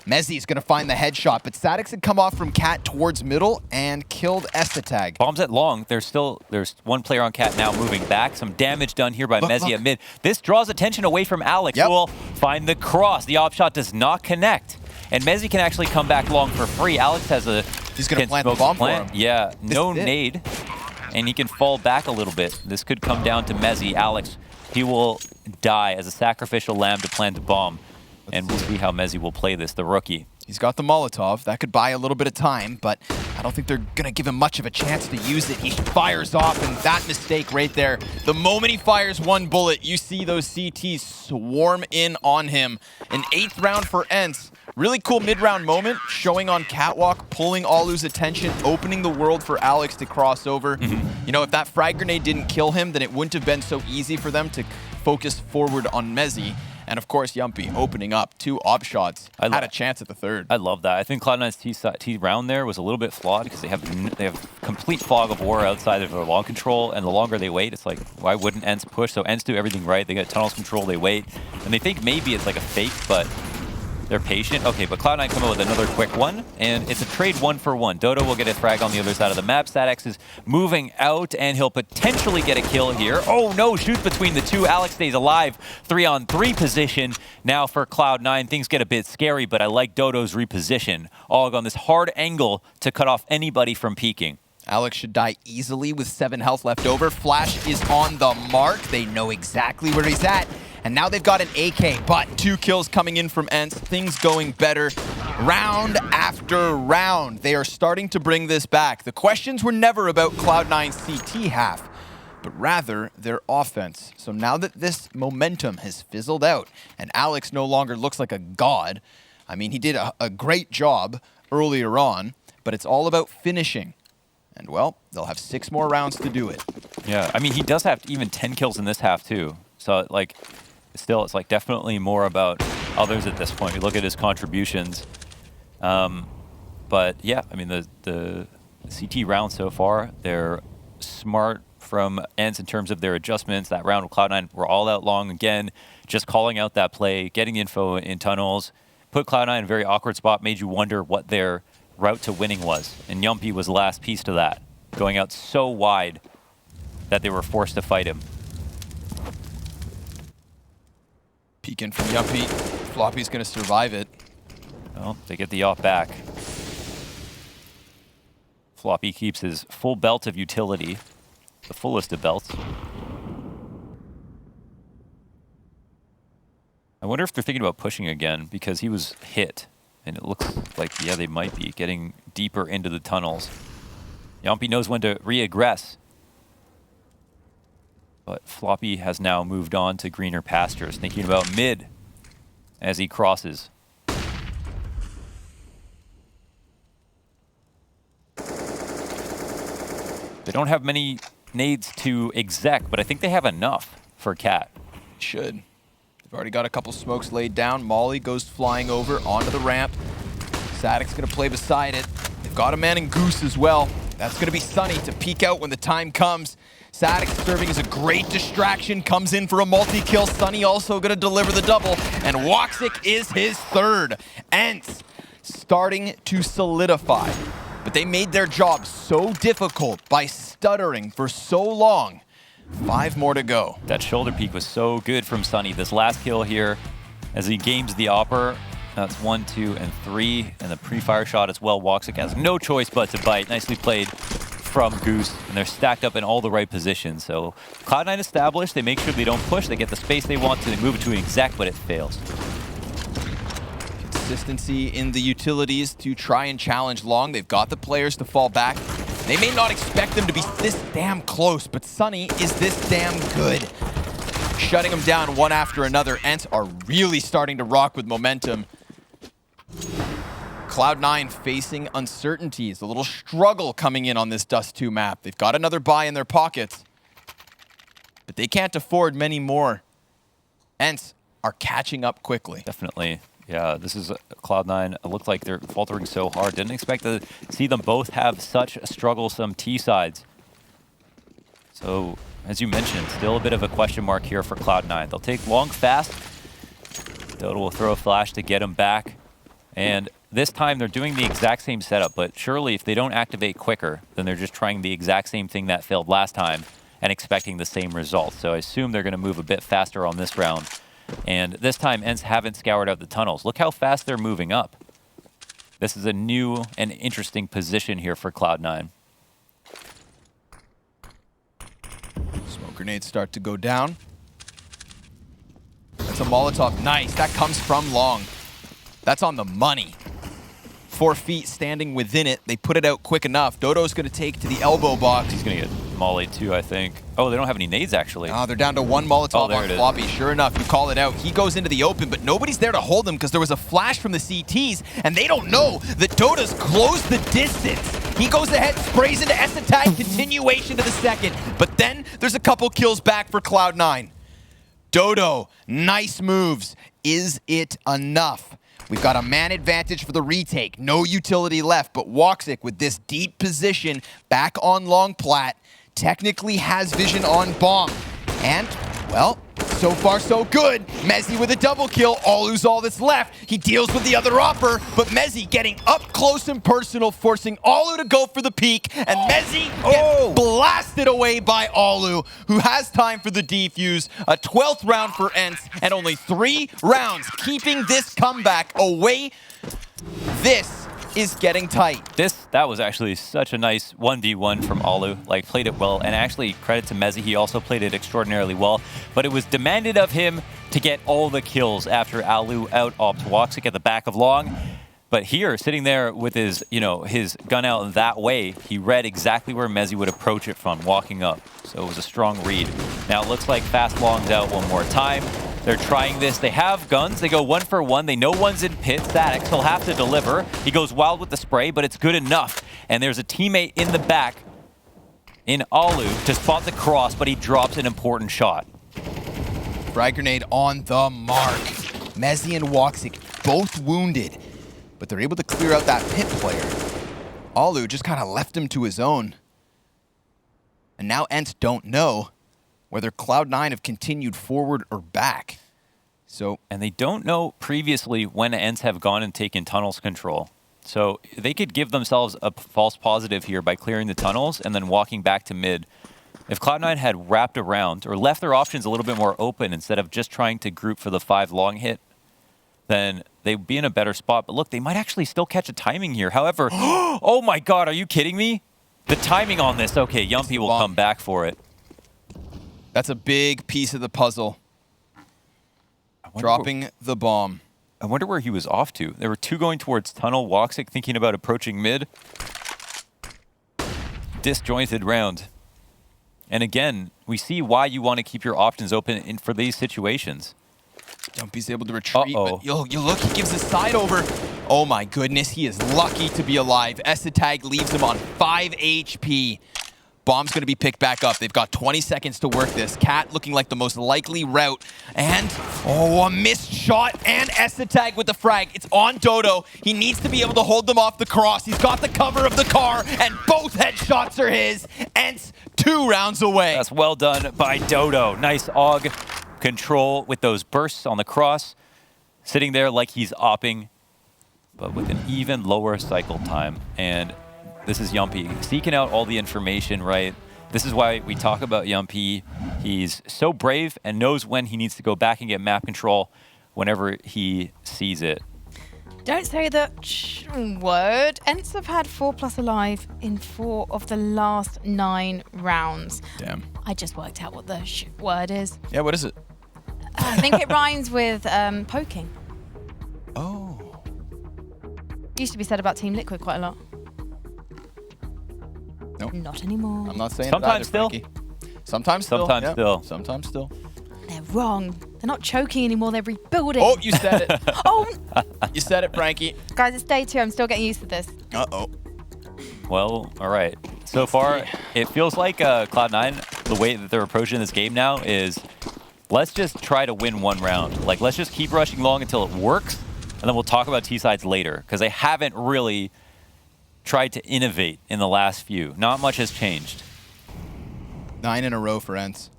Mezzi's going to find the headshot, but Sadix had come off from Cat towards middle and killed Estetag. Bombs at long. There's one player on Cat now moving back. Some damage done here by Mezzi at mid. This draws attention away from Alex, who will find the cross. The op shot does not connect, and Mezzi can actually come back long for free. Alex has a... He's going to plant the bomb for him. Yeah, no nade. And he can fall back a little bit. This could come down to Mezzi. Alex, he will die as a sacrificial lamb to plant a bomb. And we'll see how Mezzi will play this, the rookie. He's got the Molotov. That could buy a little bit of time, but I don't think they're going to give him much of a chance to use it. He fires off, and that mistake right there. The moment he fires one bullet, you see those CTs swarm in on him. An 8th round for Ence. Really cool mid-round moment, showing on Catwalk, pulling Alu's attention, opening the world for Alex to cross over. You know, if that frag grenade didn't kill him, then it wouldn't have been so easy for them to focus forward on Mezzi. And of course, Yumpy opening up 2 op shots, had a chance at the third. I love that. I think Cloud9's T round there was a little bit flawed because they have complete fog of war outside of their long control, and the longer they wait, it's like, why wouldn't Ence push? So Ence do everything right. They get tunnels control, they wait, and they think maybe it's like a fake, but they're patient. Okay, but Cloud9 come out with another quick one, and it's a trade 1-for-1. Dodo will get a frag on the other side of the map. Sadix is moving out, and he'll potentially get a kill here. Oh no, shoots between the two. Alex stays alive. 3-on-3 position. Now for Cloud9, things get a bit scary, but I like Dodo's reposition. Og on this hard angle to cut off anybody from peeking. Alex should die easily with 7 health left over. Flash is on the mark. They know exactly where he's at. And now they've got an AK, but 2 kills coming in from Ence. Things going better round after round. They are starting to bring this back. The questions were never about Cloud9's CT half, but rather their offense. So now that this momentum has fizzled out and Alex no longer looks like a god, I mean, he did a great job earlier on, but it's all about finishing. And well, they'll have 6 more rounds to do it. Yeah, I mean, he does have even 10 kills in this half too. So like, still, it's like definitely more about others at this point. You look at his contributions. But yeah, I mean, the CT round so far, they're smart from Ence in terms of their adjustments. That round with Cloud9 were all out long again, just calling out that play, getting info in tunnels, put Cloud9 in a very awkward spot, made you wonder what their route to winning was. And Yumpy was the last piece to that, going out so wide that they were forced to fight him. Peeking from Yumpy. Floppy's going to survive it. Well, they get the op back. Floppy keeps his full belt of utility, the fullest of belts. I wonder if they're thinking about pushing again because he was hit. And it looks like, yeah, they might be getting deeper into the tunnels. Yumpy knows when to re-aggress. But Floppy has now moved on to greener pastures, thinking about mid as he crosses. They don't have many nades to exec, but I think they have enough for Cat. Should. They've already got a couple smokes laid down. Molly goes flying over onto the ramp. Sadic's going to play beside it. They've got a man in Goose as well. That's going to be Sunny to peek out when the time comes. Sadic serving as a great distraction, comes in for a multi-kill. Sunny also going to deliver the double, and Woxic is his third. Ence starting to solidify, but they made their job so difficult by stuttering for so long. 5 more to go. That shoulder peek was so good from Sunny. This last kill here, as he games the Opper, that's 1, 2, and 3, and the pre-fire shot as well. Woxic has no choice but to bite. Nicely played from Goose, and they're stacked up in all the right positions. So Cloud9 established, they make sure they don't push, they get the space they want to, they move it to an exec, but it fails. Consistency in the utilities to try and challenge long. They've got the players to fall back. They may not expect them to be this damn close, but Sunny is this damn good. Shutting them down one after another. Ents are really starting to rock with momentum. Cloud9 facing uncertainties, a little struggle coming in on this Dust2 map. They've got another buy in their pockets, but they can't afford many more. Ents are catching up quickly. Definitely. Yeah, this is Cloud9. It looked like they're faltering so hard. Didn't expect to see them both have such strugglesome T-sides. So, as you mentioned, still a bit of a question mark here for Cloud9. They'll take long fast. Dodo will throw a flash to get him back. And this time they're doing the exact same setup, but surely if they don't activate quicker, then they're just trying the exact same thing that failed last time and expecting the same result. So I assume they're going to move a bit faster on this round. And this time, Ents haven't scoured out the tunnels. Look how fast they're moving up. This is a new and interesting position here for Cloud9. Smoke grenades start to go down. That's a Molotov. Nice. That comes from long. That's on the money. 4 feet standing within it. They put it out quick enough. Dodo's going to take to the elbow box. He's going to get mollied too, I think. Oh, they don't have any nades, actually. Oh, they're down to 1 Molotov on Floppy. Sure enough, you call it out. He goes into the open, but nobody's there to hold him because there was a flash from the CTs, and they don't know that Dodo's closed the distance. He goes ahead, sprays into S-Attack, continuation to the second. But then there's a couple kills back for Cloud9. Dodo, nice moves. Is it enough? We've got a man advantage for the retake. No utility left, but Woxic with this deep position back on long plat technically has vision on bomb. And, well, so far so good. Mezzi with a double kill. Alu's all that's left. He deals with the other Opper, but Mezzi getting up close and personal, forcing Alu to go for the peak, and Mezzi gets blasted away by Alu, who has time for the defuse. A 12th round for Ence, and only 3 rounds, keeping this comeback away. This is getting tight. That was actually such a nice 1v1 from Alu. Like, played it well, and actually credit to Mezzi, he also played it extraordinarily well. But it was demanded of him to get all the kills after Alu out-ops Woxic at the back of long. But here, sitting there with his, his gun out that way, he read exactly where Mezzi would approach it from, walking up. So it was a strong read. Now it looks like Fast Long's out one more time. They're trying this. They have guns. They go 1 for 1. They know one's in pit. Static, he'll have to deliver. He goes wild with the spray, but it's good enough. And there's a teammate in the back in Alu to spot the cross, but he drops an important shot. Frag grenade on the mark. Mezzi and Woxic both wounded, but they're able to clear out that pit player. Alu just kind of left him to his own. And now Ents don't know whether Cloud9 have continued forward or back. And they don't know previously when Ents have gone and taken tunnels control. So they could give themselves a false positive here by clearing the tunnels and then walking back to mid. If Cloud9 had wrapped around or left their options a little bit more open instead of just trying to group for the 5 long hit, then they'd be in a better spot. But look, they might actually still catch a timing here. However, oh my God, are you kidding me? The timing on this, okay, Yumpy will come back for it. That's a big piece of the puzzle. Dropping the bomb. I wonder where he was off to. There were two going towards tunnel. Woxic thinking about approaching mid. Disjointed round. And again, we see why you want to keep your options open for these situations. Yumpy's able to retreat, but you look, he gives a side over. Oh my goodness, he is lucky to be alive. Esatag leaves him on 5 HP. Bomb's going to be picked back up. They've got 20 seconds to work this. Cat looking like the most likely route. And, a missed shot. And Esatag with the frag. It's on Dodo. He needs to be able to hold them off the cross. He's got the cover of the car, and both headshots are his. Ence 2 rounds away. That's well done by Dodo. Nice AUG control with those bursts on the cross. Sitting there like he's opping, but with an even lower cycle time. And this is Yumpy seeking out all the information, right? This is why we talk about Yumpy. He's so brave and knows when he needs to go back and get map control whenever he sees it. Don't say that word. Ence have had 4+ alive in 4 of the last 9 rounds. Damn. I just worked out what the word is. Yeah, what is it? I think it rhymes with poking. Oh. Used to be said about Team Liquid quite a lot. Nope. Not anymore. I'm not saying Sometimes it either, still. Frankie. Sometimes still. Sometimes yeah. still. Sometimes still. They're wrong. They're not choking anymore. They're rebuilding. Oh, you said it. Oh, You said it, Frankie. guys, it's day 2. I'm still getting used to this. Uh-oh. Well, all right. So far, it feels like Cloud9, the way that they're approaching this game now is, let's just try to win one round. Like, let's just keep rushing long until it works, and then we'll talk about T-sides later, because they haven't really tried to innovate in the last few. Not much has changed. 9 in a row for Ence.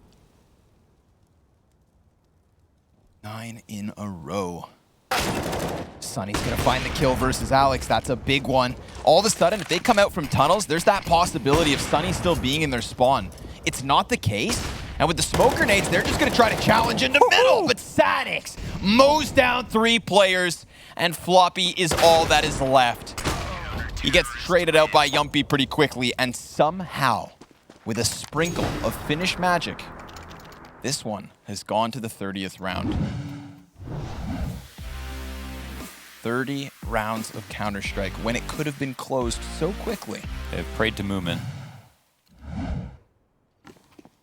9 in a row. Sunny's gonna find the kill versus Alex. That's a big one. All of a sudden, if they come out from tunnels, there's that possibility of Sunny still being in their spawn. It's not the case. And with the smoke grenades, they're just gonna try to challenge into middle. But Sadix mows down 3 players, and Floppy is all that is left. He gets traded out by Yumpy pretty quickly, and somehow, with a sprinkle of Finnish magic, this one has gone to the 30th round. 30 rounds of Counter-Strike when it could have been closed so quickly. They've prayed to Moomin.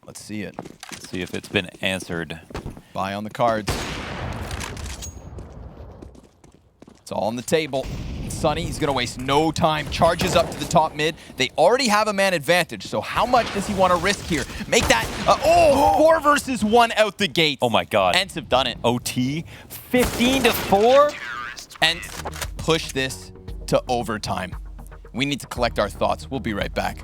Let's see it. Let's see if it's been answered. Buy on the cards. It's all on the table. Sunny, he's gonna waste no time. Charges up to the top mid. They already have a man advantage, so how much does he want to risk here? Make that, 4 versus 1 out the gate. Oh my God. Ents have done it. OT, 15-4. Ents push this to overtime. We need to collect our thoughts. We'll be right back.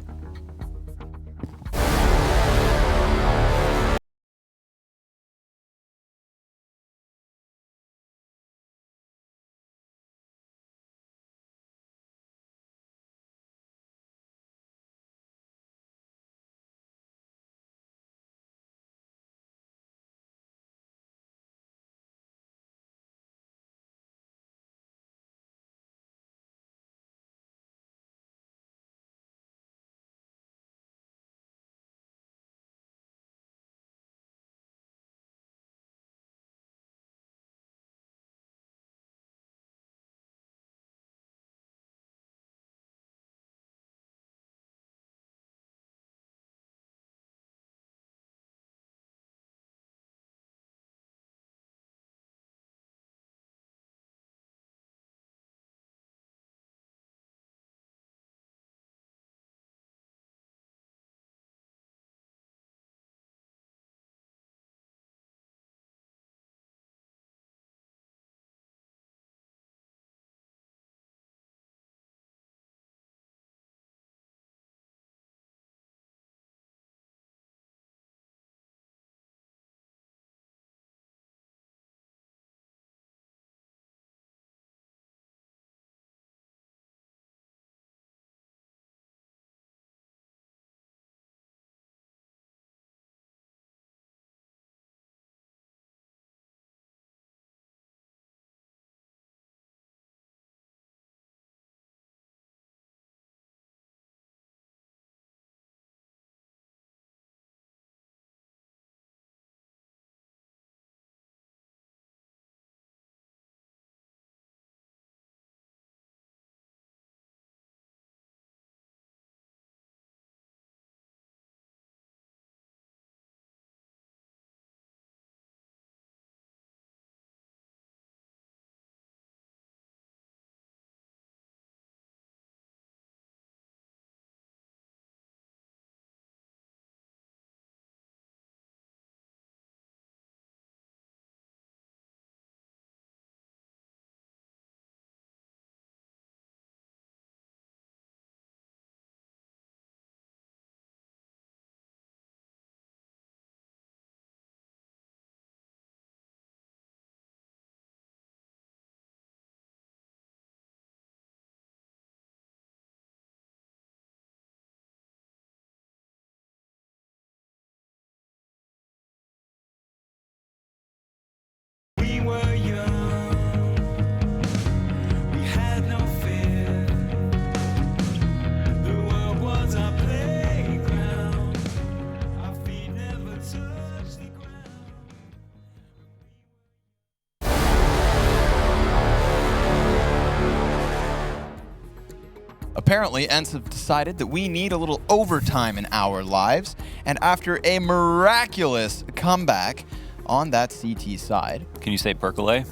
apparently, Ence have decided that we need a little overtime in our lives, and after a miraculous comeback on that CT side. Can you say percolate?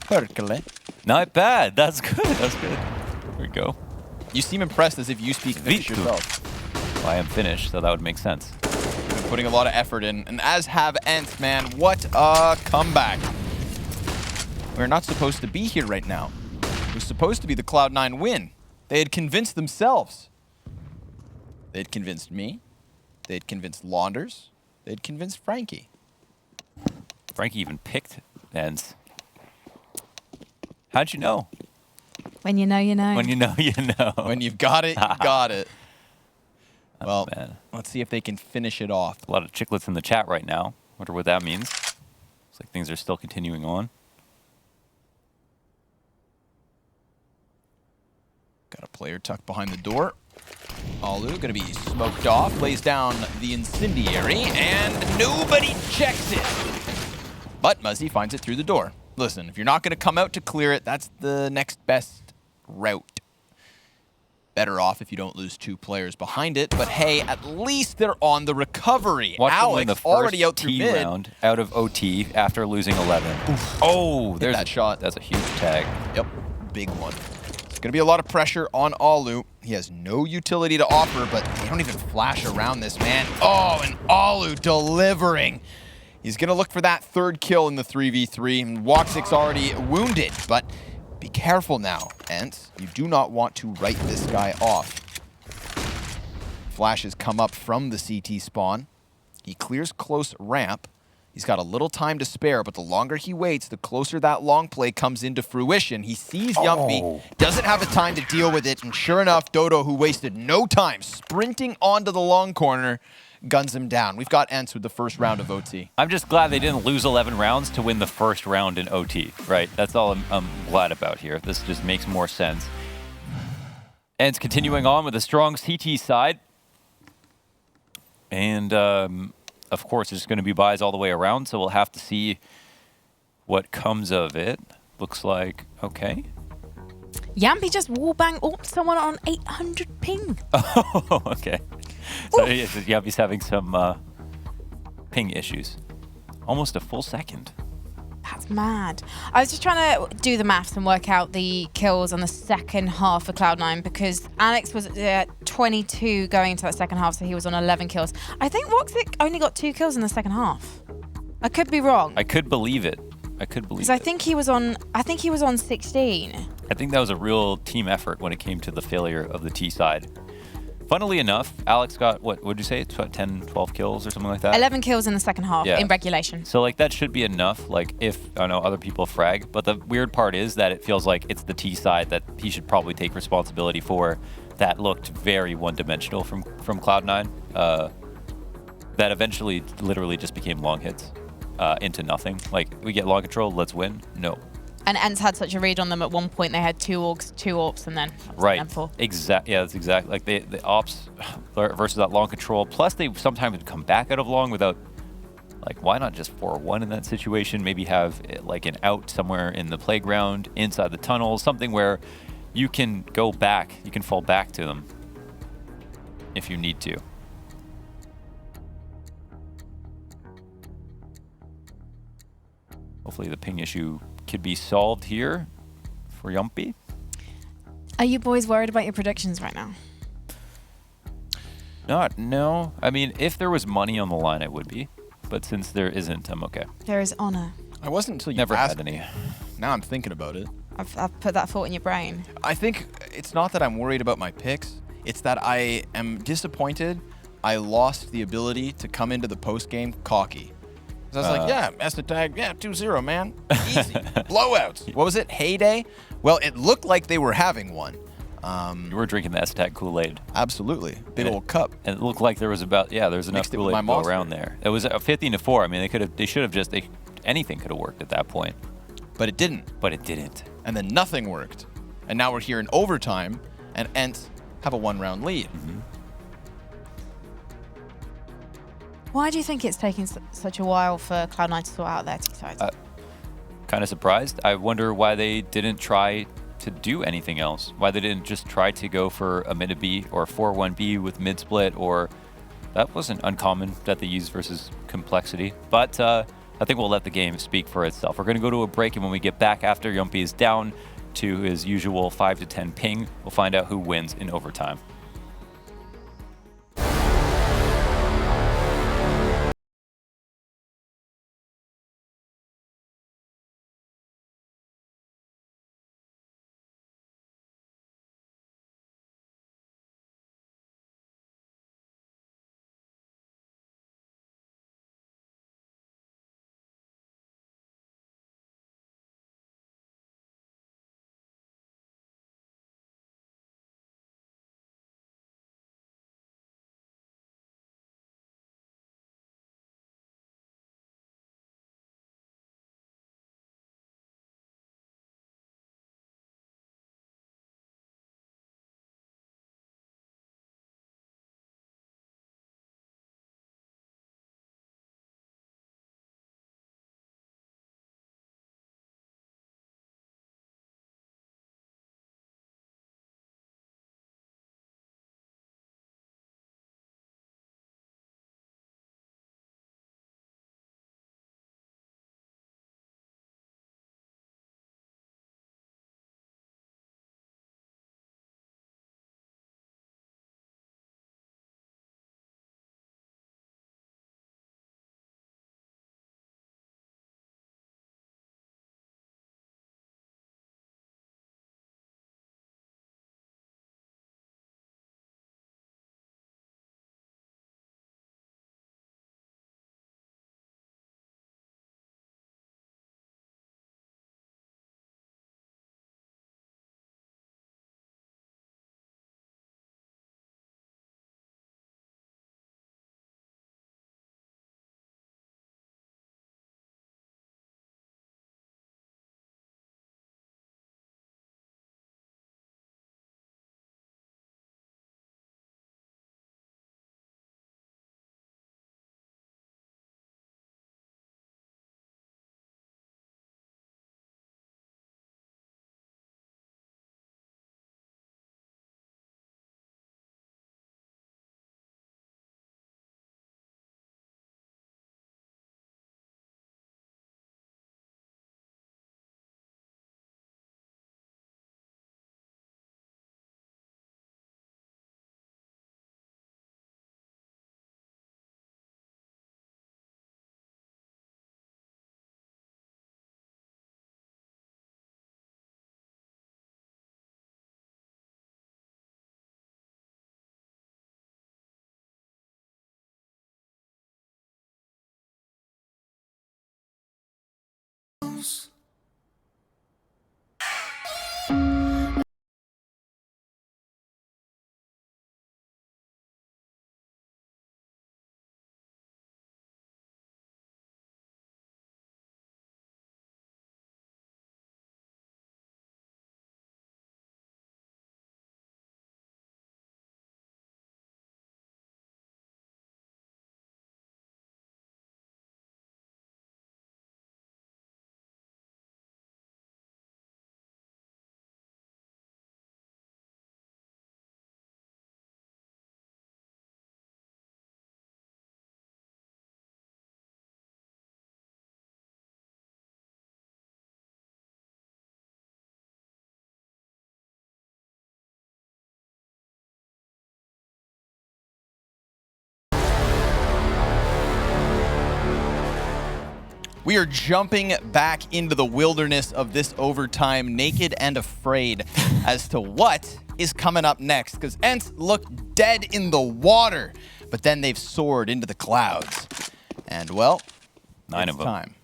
Percolate. Not bad. That's good. That's good. There we go. You seem impressed as if you speak Finnish yourself. Well, I am Finnish, so that would make sense. You've been putting a lot of effort in, and as have Ence, man. What a comeback. We're not supposed to be here right now. It was supposed to be the Cloud9 win. They had convinced themselves. They had convinced me. They had convinced Launders. They had convinced Frankie. Frankie even picked Ence. How'd you know? When you know, you know. When you know, you know. When you've got it, you got it. Well, man. Let's see if they can finish it off. A lot of chicklets in the chat right now. Wonder what that means. Looks like things are still continuing on. Got a player tucked behind the door. Alu gonna be smoked off, lays down the incendiary, and nobody checks it. But Muzzy finds it through the door. Listen, if you're not gonna come out to clear it, that's the next best route. Better off if you don't lose 2 players behind it, but hey, at least they're on the recovery. Watch them win Alex the already first out through T mid. round out of OT after losing 11. Oh, there's that shot. That's a huge tag. Yep, big one. It's going to be a lot of pressure on Alu. He has no utility to offer, but they don't even flash around this man. Oh, and Alu delivering. He's going to look for that 3rd kill in the 3v3. And Woxic's already wounded, but be careful now, Ence. You do not want to write this guy off. Flashes come up from the CT spawn. He clears close ramp. He's got a little time to spare, but the longer he waits, the closer that long play comes into fruition. He sees Yumpy, doesn't have the time to deal with it, and sure enough, Dodo, who wasted no time sprinting onto the long corner, guns him down. We've got Ence with the first round of OT. I'm just glad they didn't lose 11 rounds to win the first round in OT, right? That's all I'm glad about here. This just makes more sense. Ence continuing on with a strong CT side. And, of course, there's going to be buys all the way around, so we'll have to see what comes of it. Looks like, okay. Yampy just wallbang someone on 800 ping. Oh, okay. So Yampy's having some ping issues. Almost a full second. That's mad. I was just trying to do the maths and work out the kills on the second half for Cloud9 because Alex was at 22 going into that second half, so he was on 11 kills. I think Woxic only got 2 kills in the second half. I could be wrong. I could believe it. I could believe it. Because I think he was on 16. I think that was a real team effort when it came to the failure of the T side. Funnily enough, Alex got, what would you say? It's what, 10, 12 kills or something like that? 11 kills in the second half in regulation. So, like, that should be enough, like, if, I know, other people frag. But the weird part is that it feels like it's the T side that he should probably take responsibility for. That looked very one-dimensional from Cloud9. That eventually literally just became long hits into nothing. Like, we get long control, let's win. No. And Ence had such a read on them at one point. They had 2 orcs, 2 AWPs, and then right. M4. Yeah, that's exactly like the ops versus that long control. Plus, they sometimes would come back out of long without, like, why not just 4-1 in that situation? Maybe have like an out somewhere in the playground, inside the tunnel, something where you can go back, you can fall back to them if you need to. Hopefully, the ping issue could be solved here for Yumpy. Are you boys worried about your predictions right now? No. I mean, if there was money on the line, I would be. But since there isn't, I'm okay. There is honor. I wasn't until you Never asked had any. Now I'm thinking about it. I've put that thought in your brain. I think it's not that I'm worried about my picks. It's that I am disappointed I lost the ability to come into the post-game cocky. I was like, yeah, Master Tag, yeah, 2-0, man. Easy. Blowouts. What was it? Heyday? Well, it looked like they were having one. You were drinking the S-Tag Kool-Aid. Absolutely. Big old cup. And it looked like there was about, there was enough Kool-Aid to go around there. It was 15-4. I mean, they should have just, anything could have worked at that point. But it didn't. And then nothing worked. And now we're here in overtime, and Ence have a 1-round lead. Mm-hmm. Why do you think it's taking such a while for Cloud9 to sort out their T-sides? Kind of surprised. I wonder why they didn't try to do anything else. Why they didn't just try to go for a mid B or 4-1B with mid split, or that wasn't uncommon that they used versus Complexity. But I think we'll let the game speak for itself. We're going to go to a break, and when we get back after Yumpy is down to his usual 5 to 10 ping, we'll find out who wins in overtime. We are jumping back into the wilderness of this overtime, naked and afraid as to what is coming up next, because Ence looked dead in the water, but then they've soared into the clouds. And, well, 9 of them. Time.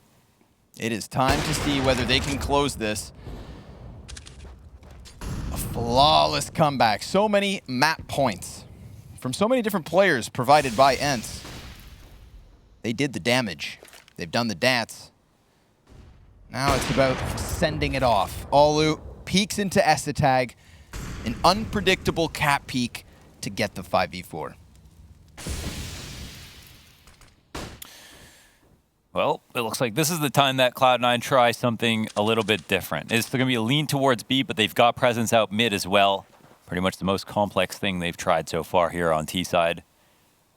It is time to see whether they can close this. A flawless comeback. So many map points from so many different players provided by Ence. They did the damage. They've done the dance. Now it's about sending it off. Olu peeks into Essetag, an unpredictable cap peek to get the 5v4. Well, it looks like this is the time that Cloud9 try something a little bit different. It's going to be a lean towards B, but they've got presence out mid as well. Pretty much the most complex thing they've tried so far here on T side.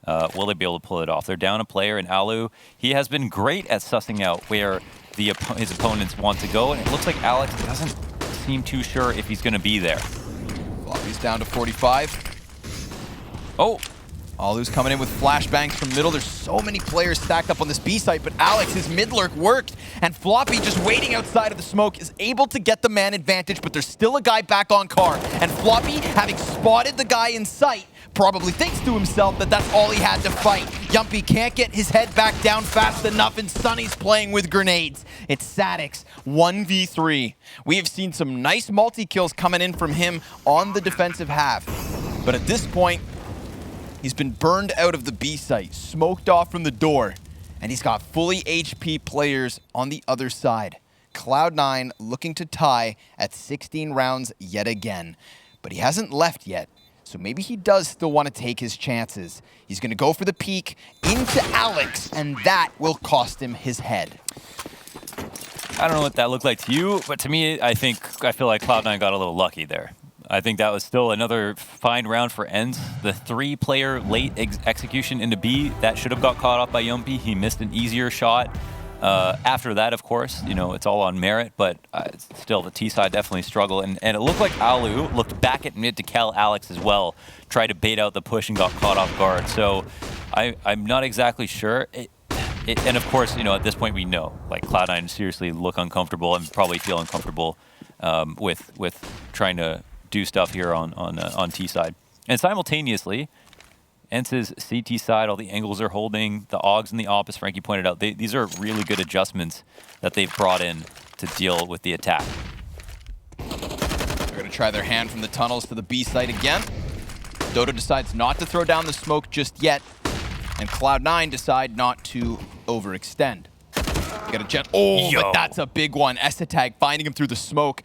Will they be able to pull it off? They're down a player in Alu. He has been great at sussing out where his opponents want to go, and it looks like Alex doesn't seem too sure if he's going to be there. Floppy's down to 45. Oh! Alu's coming in with flashbangs from middle. There's so many players stacked up on this B site, but Alex, his mid lurk worked, and Floppy just waiting outside of the smoke is able to get the man advantage, but there's still a guy back on car. And Floppy, having spotted the guy in sight, probably thinks to himself that that's all he had to fight. Yumpy can't get his head back down fast enough, and Sunny's playing with grenades. It's Sadix, 1v3. We have seen some nice multi-kills coming in from him on the defensive half. But at this point, he's been burned out of the B site, smoked off from the door, and he's got fully HP players on the other side. Cloud9 looking to tie at 16 rounds yet again. But he hasn't left yet, so maybe he does still want to take his chances. He's going to go for the peek into Alex, and that will cost him his head. I don't know what that looked like to you, but to me, I feel like Cloud9 got a little lucky there. I think that was still another fine round for Ence. The 3-player late execution into B, that should have got caught off by Yumpy. He missed an easier shot. After that, of course, you know, it's all on merit, but still the T side definitely struggled. And it looked like Alu looked back at mid to Cal Alex as well, tried to bait out the push and got caught off guard. So I'm not exactly sure. And of course, you know, at this point we know, like Cloud9 seriously look uncomfortable and probably feel uncomfortable with trying to do stuff here on T side. And simultaneously, Ence's CT side, all the angles are holding, the AUGs in the op, as Frankie pointed out, these are really good adjustments that they've brought in to deal with the attack. They're going to try their hand from the tunnels to the B site again. Dodo decides not to throw down the smoke just yet, and Cloud9 decide not to overextend. Got a jet. Oh, but that's a big one. Esatag finding him through the smoke.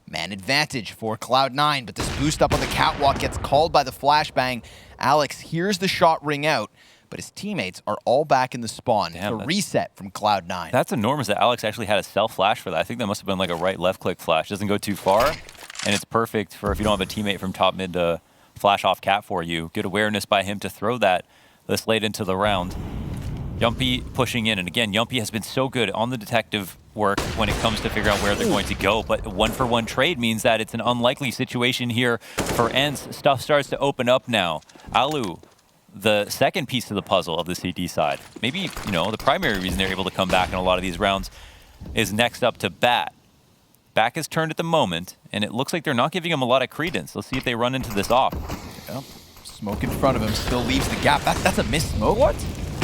Man advantage for Cloud9, but this boost up on the catwalk gets called by the flashbang. Alex hears the shot ring out, but his teammates are all back in the spawn. Damn, a reset from Cloud9. That's enormous that Alex actually had a self-flash for that. I think that must have been like a right-left click flash. Doesn't go too far, and it's perfect for if you don't have a teammate from top mid to flash off cat for you. Good awareness by him to throw that this late into the round. Yumpy pushing in, and again, Yumpy has been so good on the detective work when it comes to figuring out where they're going to go, but a one-for-one trade means that it's an unlikely situation here for Ence. Stuff starts to open up now. Alu, the second piece of the puzzle of the CT side, maybe, you know, the primary reason they're able to come back in a lot of these rounds is next up to Bat. Back is turned at the moment, and it looks like they're not giving him a lot of credence. Let's see if they run into this off. Yep. Smoke in front of him still leaves the gap. That's a missed smoke. What?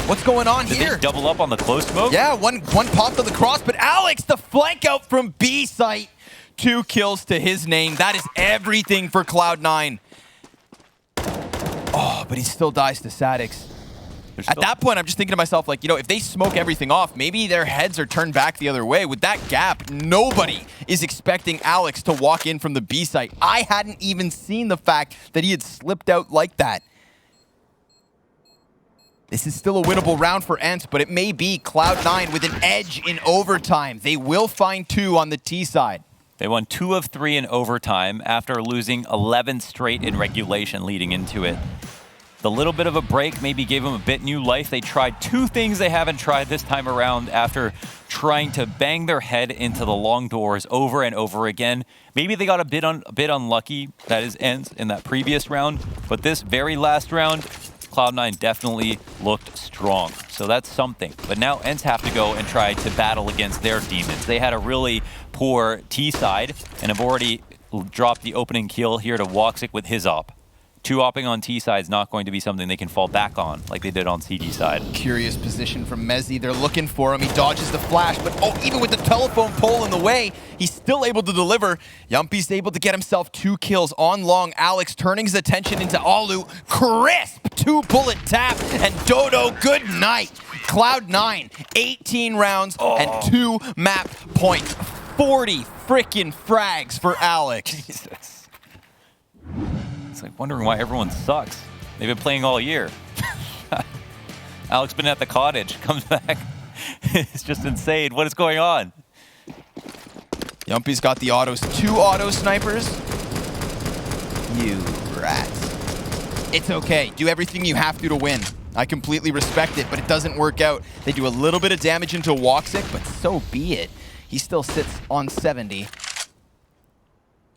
What's going on here? Did they double up on the close smoke? Yeah, one popped on the cross, but Alex, the flank out from B site. 2 kills to his name. That is everything for Cloud9. Oh, but he still dies to Sadix. At that point, I'm just thinking to myself, like, you know, if they smoke everything off, maybe their heads are turned back the other way. With that gap, nobody is expecting Alex to walk in from the B site. I hadn't even seen the fact that he had slipped out like that. This is still a winnable round for Ence, but it may be Cloud9 with an edge in overtime. They will find 2 on the T side. They won 2 of 3 in overtime after losing 11 straight in regulation leading into it. The little bit of a break maybe gave them a bit new life. They tried 2 things they haven't tried this time around after trying to bang their head into the long doors over and over again. Maybe they got a bit unlucky, that is Ence, in that previous round, but this very last round, Cloud9 definitely looked strong, so that's something. But now Ence have to go and try to battle against their demons. They had a really poor T side and have already dropped the opening kill here to Woxic with his op. 2-opping on T side is not going to be something they can fall back on like they did on CD side. Curious position from Mezzi. They're looking for him. He dodges the flash, but oh, even with the telephone pole in the way, he's still able to deliver. Yumpy's able to get himself 2 kills on long. Alex turning his attention into Alu. Crisp 2-bullet tap, and Dodo, good night. Cloud9, 18 rounds and 2 map points. 40 frickin' frags for Alex. Jesus. It's like wondering why everyone sucks. They've been playing all year. Alex been at the cottage, comes back, It's just insane. What is going on? Yumpy's got the autos. 2 auto snipers. You rats. It's okay. Do everything you have to win. I completely respect it, but it doesn't work out. They do a little bit of damage into Woxic, but so be it. He still sits on 70.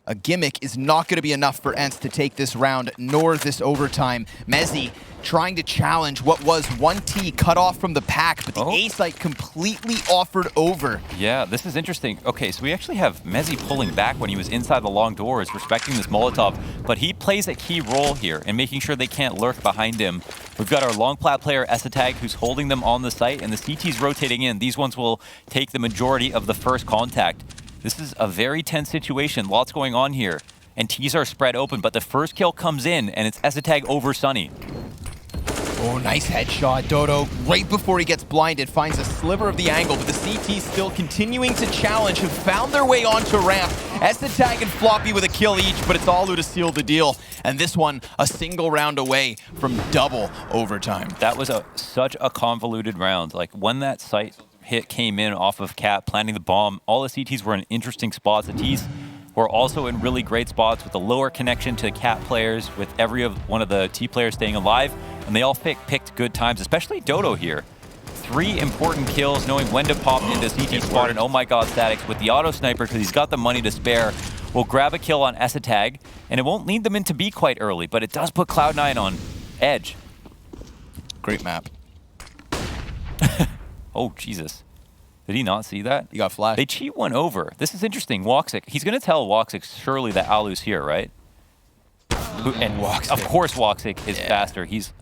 A gimmick is not going to be enough for Ence to take this round, nor this overtime. Mezzi trying to challenge what was 1T cut off from the pack, but the A-site completely offered over. Yeah, this is interesting. Okay, so we actually have Mezzi pulling back when he was inside the long doors, respecting this Molotov, but he plays a key role here in making sure they can't lurk behind him. We've got our long plat player, Esatag, who's holding them on the site, and the CT's rotating in. These ones will take the majority of the first contact. This is a very tense situation. Lots going on here. And T's are spread open, but the first kill comes in, and it's Esatag over Sunny. Oh, nice headshot. Dodo, right before he gets blinded, finds a sliver of the angle, but the CT still continuing to challenge, have found their way onto ramp. Esatag and Floppy with a kill each, but it's Alu to seal the deal. And this one, a single round away from double overtime. That was such a convoluted round. Like, when that site hit came in off of Cat, planting the bomb, all the CTs were in interesting spots. The Ts were also in really great spots with a lower connection to Cat players, with every one of the T players staying alive, and they all picked good times, especially Dodo here. 3 important kills, knowing when to pop into CT spot, and oh my god, Statics with the auto sniper, because he's got the money to spare, will grab a kill on Esatag, and it won't lead them into B quite early, but it does put Cloud9 on edge. Great map. Oh, Jesus. Did he not see that? He got flashed. They cheat one over. This is interesting. Woxic. He's going to tell Woxic surely that Alu's here, right? And Woxic. Of course Woxic is faster. He's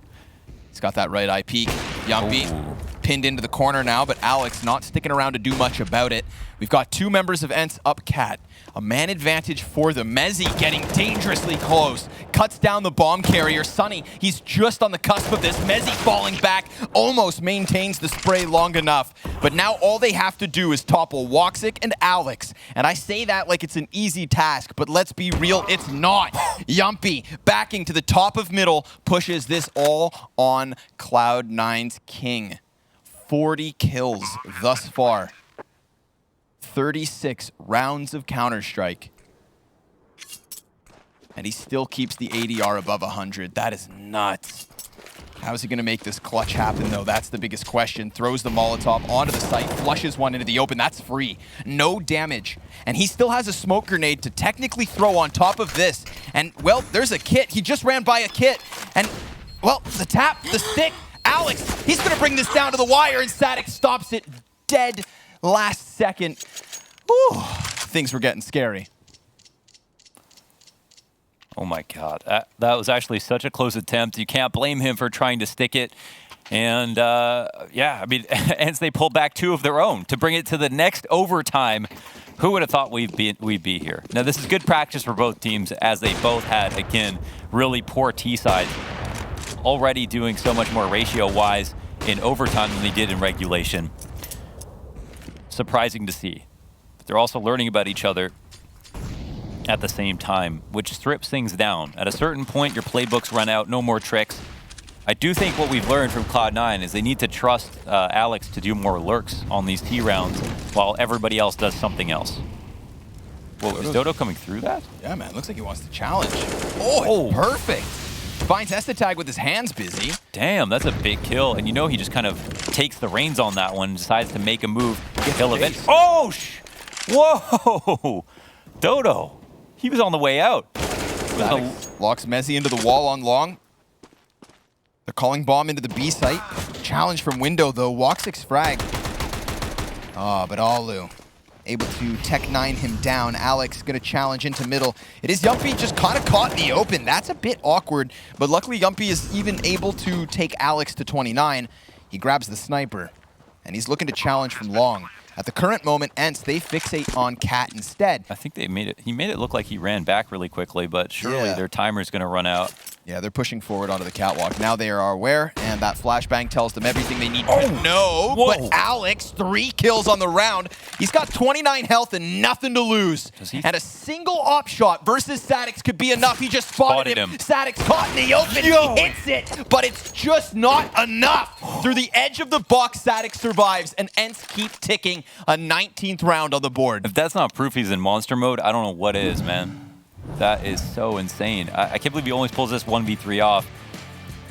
got that right eye peek. Yumpy pinned into the corner now, but Alex not sticking around to do much about it. We've got 2 members of Ence up Cat. A man advantage for the Mezzi getting dangerously close. Cuts down the bomb carrier. Sunny, he's just on the cusp of this. Mezzi falling back, almost maintains the spray long enough. But now all they have to do is topple Woxic and Alex. And I say that like it's an easy task, but let's be real, it's not. Yumpy, backing to the top of middle, pushes this all on Cloud9's king. 40 kills thus far. 36 rounds of Counter-Strike. And he still keeps the ADR above 100. That is nuts. How is he going to make this clutch happen, though? That's the biggest question. Throws the Molotov onto the site, flushes one into the open. That's free. No damage. And he still has a smoke grenade to technically throw on top of this. And, well, there's a kit. He just ran by a kit. And, well, the tap, the stick. Alex, he's going to bring this down to the wire, and Static stops it dead last second. Whew, things were getting scary. Oh my god, that was actually such a close attempt. You can't blame him for trying to stick it. And yeah, I mean, and they pulled back 2 of their own to bring it to the next overtime. Who would have thought we'd be here? Now this is good practice for both teams, as they both had, again, really poor T sides. Already doing so much more ratio-wise in overtime than they did in regulation. Surprising to see. But they're also learning about each other at the same time, which strips things down. At a certain point, your playbooks run out, no more tricks. I do think what we've learned from Cloud9 is they need to trust Alex to do more lurks on these T rounds while everybody else does something else. Whoa, is Dodo coming through that? Yeah, man, looks like he wants to challenge. Oh, perfect. Finds Esatag with his hands busy. Damn, that's a big kill. And you know he just kind of takes the reins on that one and decides to make a move. Kill event. Oh, whoa! Dodo. He was on the way out. Locks Mezzi into the wall on long. They're calling bomb into the B site. Challenge from window, though. Woxic's frag. Oh, but Alu able to Tech 9 him down. Alex going to challenge into middle. It is Yumpy just kind of caught in the open. That's a bit awkward, but luckily Yumpy is even able to take Alex to 29. He grabs the sniper, and he's looking to challenge from long. At the current moment, Ence, they fixate on Cat instead. I think he made it look like he ran back really quickly, but surely their timer's going to run out. Yeah, they're pushing forward onto the catwalk. Now they are aware, and that flashbang tells them everything they need to know. Whoa. But Alex, 3 kills on the round. He's got 29 health and nothing to lose. And a single op shot versus Sadix could be enough. He just spotted him. Sadix caught in the open. He hits it, but it's just not enough. Through the edge of the box, Sadix survives, and Ence keep ticking. A 19th round on the board. If that's not proof he's in monster mode, I don't know what is, man. That is so insane. I can't believe he almost pulls this 1v3 off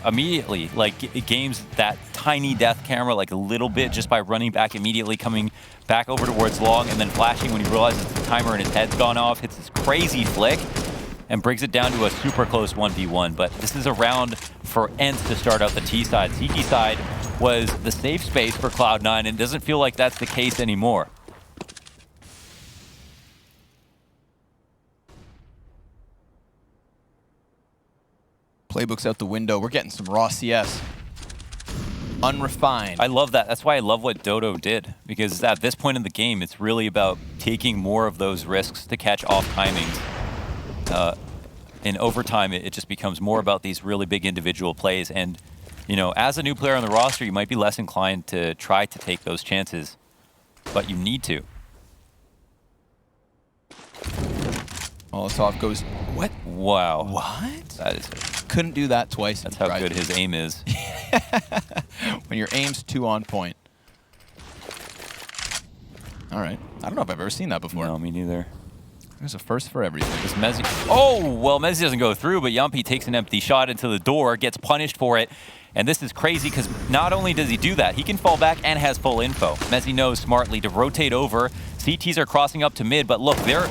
immediately. Like, it games that tiny death camera like a little bit just by running back immediately, coming back over towards long, and then flashing when he realizes the timer and his head's gone off, hits this crazy flick, and brings it down to a super close 1v1. But this is a round for Ence to start out the T side. CT side was the safe space for Cloud9, and it doesn't feel like that's the case anymore. Playbook's out the window. We're getting some raw CS. Unrefined. I love that. That's why I love what Dodo did, because at this point in the game, it's really about taking more of those risks to catch off timings. In overtime, it just becomes more about these really big individual plays. And, you know, as a new player on the roster, you might be less inclined to try to take those chances, but you need to. Molotov goes, what? Wow. What? That is Couldn't do that twice. That's how good his aim is. When your aim's 2 on point. All right. I don't know if I've ever seen that before. No, me neither. There's a first for everything. This Mezzi. Oh, well, Mezzi doesn't go through, but Yumpy takes an empty shot into the door, gets punished for it. And this is crazy because not only does he do that, he can fall back and has full info. Mezzi knows smartly to rotate over. CTs are crossing up to mid, but look, they're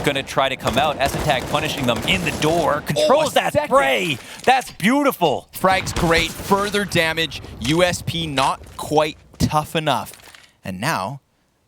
going to try to come out. S-Attack punishing them in the door. Controls that spray. That's beautiful. Frag's great. Further damage. USP not quite tough enough. And now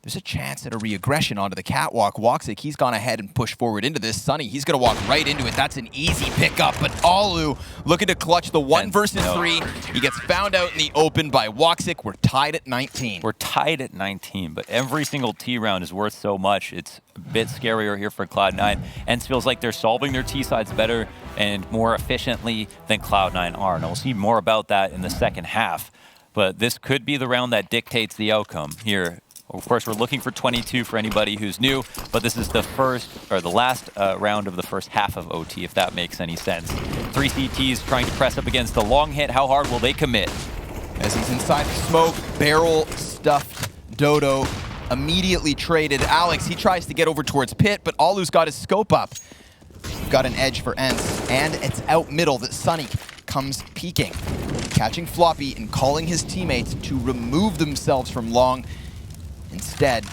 there's a chance at a re-aggression onto the catwalk. Woxic, he's gone ahead and pushed forward into this. Sunny, he's going to walk right into it. That's an easy pickup. But Alu looking to clutch the 1 versus 3. He gets found out in the open by Woxic. We're tied at 19. We're tied at 19, but every single T round is worth so much. It's a bit scarier here for Cloud9. Ence feels like they're solving their T sides better and more efficiently than Cloud9 are. And we'll see more about that in the second half. But this could be the round that dictates the outcome here. Of course, we're looking for 22 for anybody who's new, but this is the first, or the last round of the first half of OT, if that makes any sense. 3 CTs trying to press up against the long hit. How hard will they commit? As he's inside the smoke, barrel stuffed Dodo immediately traded. Alex, he tries to get over towards Pit, but Alu's got his scope up. Got an edge for Ence, and it's out middle that Sunny comes peeking, catching Floppy and calling his teammates to remove themselves from long. Instead,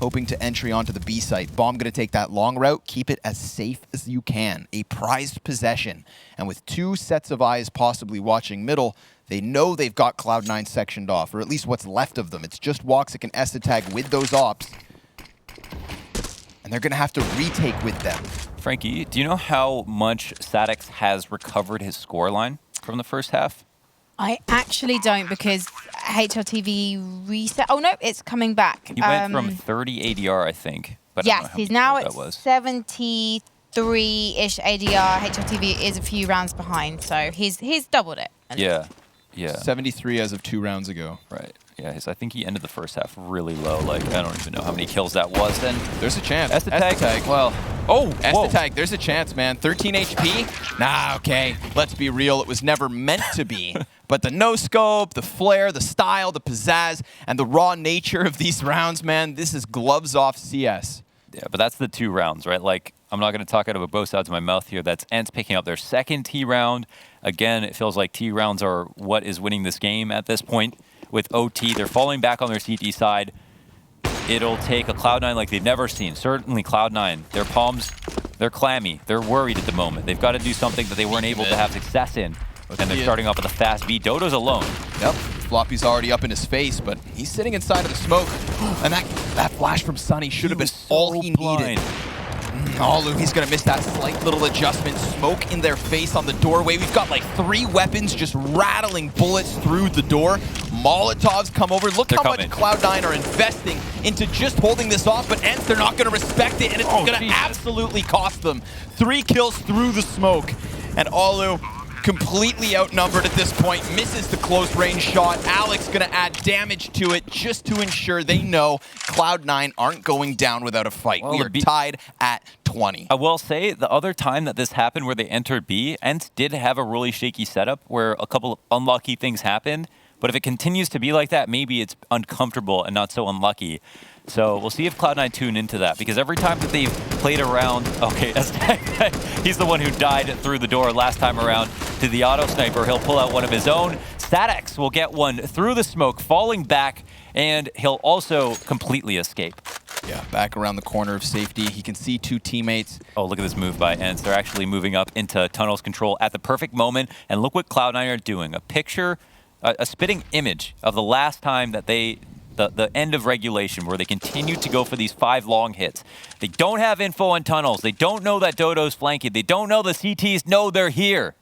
hoping to entry onto the B site. Bomb gonna take that long route, keep it as safe as you can. A prized possession. And with 2 sets of eyes possibly watching middle, they know they've got Cloud9 sectioned off, or at least what's left of them. It's just Woxic and S-Attack with those ops. And they're gonna have to retake with them. Frankie, do you know how much Sadix has recovered his scoreline from the first half? I actually don't, because HLTV reset. Oh no, it's coming back. He went from 30 ADR, I think. But yes, I don't know how he's many now that at was. 73-ish ADR. HLTV is a few rounds behind, so he's doubled it. Yeah, yeah. 73 as of 2 rounds ago. Right. Yeah, I think he ended the first half really low. Like, I don't even know how many kills that was then. There's a chance. S-Attack, well, S-Attack, there's a chance, man. 13 HP? Nah, okay. Let's be real. It was never meant to be. But the no-scope, the flair, the style, the pizzazz, and the raw nature of these rounds, man, this is gloves off CS. Yeah, but that's the 2 rounds, right? Like, I'm not going to talk out of both sides of my mouth here. That's Ence picking up their second T round. Again, it feels like T rounds are what is winning this game at this point. With OT, they're falling back on their CT side. It'll take a Cloud9 like they've never seen. Certainly Cloud9, their palms, they're clammy. They're worried at the moment. They've got to do something that they weren't able to have success in. And they're starting off with a fast beat. Dodo's alone. Yep. Floppy's already up in his face, but he's sitting inside of the smoke. And that flash from Sunny should have been all he needed. Alu, he's going to miss that slight little adjustment. Smoke in their face on the doorway. We've got like 3 weapons just rattling bullets through the door. Molotovs come over. Look how much Cloud9 are investing into just holding this off, but Ence, they're not going to respect it, and it's going to absolutely cost them. 3 kills through the smoke. And Olu, completely outnumbered at this point, misses the close range shot. Alex gonna add damage to it just to ensure they know Cloud9 aren't going down without a fight. Well, We are tied at 20. I will say, the other time that this happened where they entered B, Ence did have a really shaky setup where a couple of unlucky things happened. But if it continues to be like that, maybe it's uncomfortable and not so unlucky. So we'll see if Cloud9 tune into that, because every time that they've played around, okay, he's the one who died through the door last time around to the auto sniper. He'll pull out one of his own. Statex will get one through the smoke, falling back, and he'll also completely escape. Yeah, back around the corner of safety. He can see two teammates. Oh, look at this move by Ence. They're actually moving up into tunnels control at the perfect moment. And look what Cloud9 are doing. A picture, a spitting image of the last time that the end of regulation, where they continue to go for these 5 long hits. They don't have info on tunnels. They don't know that Dodo's flanking. They don't know the CTs know they're here.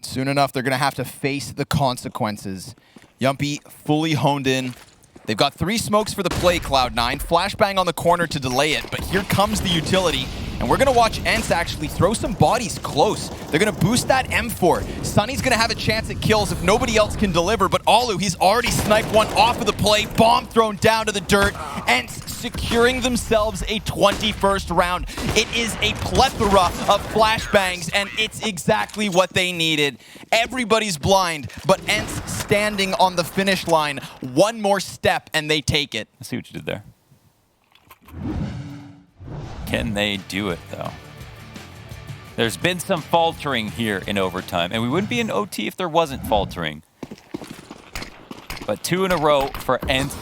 Soon enough, they're going to have to face the consequences. Yumpy fully honed in. They've got 3 smokes for the play, Cloud9. Flashbang on the corner to delay it, but here comes the utility. And we're going to watch Ence actually throw some bodies close. They're going to boost that M4. Sunny's going to have a chance at kills if nobody else can deliver, but Olu, he's already sniped one off of the play. Bomb thrown down to the dirt. Ence securing themselves a 21st round. It is a plethora of flashbangs, and it's exactly what they needed. Everybody's blind, but Ence standing on the finish line. One more step, and they take it. Let's see what you did there. Can they do it, though? There's been some faltering here in overtime, and we wouldn't be in OT if there wasn't faltering. But 2 in a row for Ence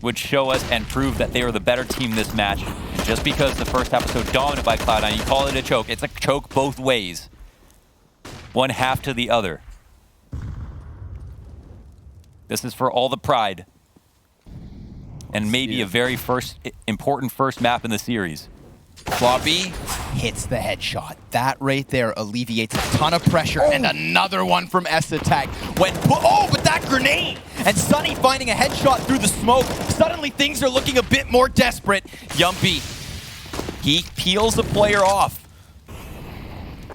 would show us and prove that they were the better team this match. And just because the first half was so dominant by Cloud9, you call it a choke. It's a choke both ways. One half to the other. This is for all the pride. And maybe a very important first map in the series. Floppy hits the headshot. That right there alleviates a ton of pressure. And another one from S-Attack. But that grenade! And Sunny finding a headshot through the smoke. Suddenly things are looking a bit more desperate. Yumpy, he peels a player off.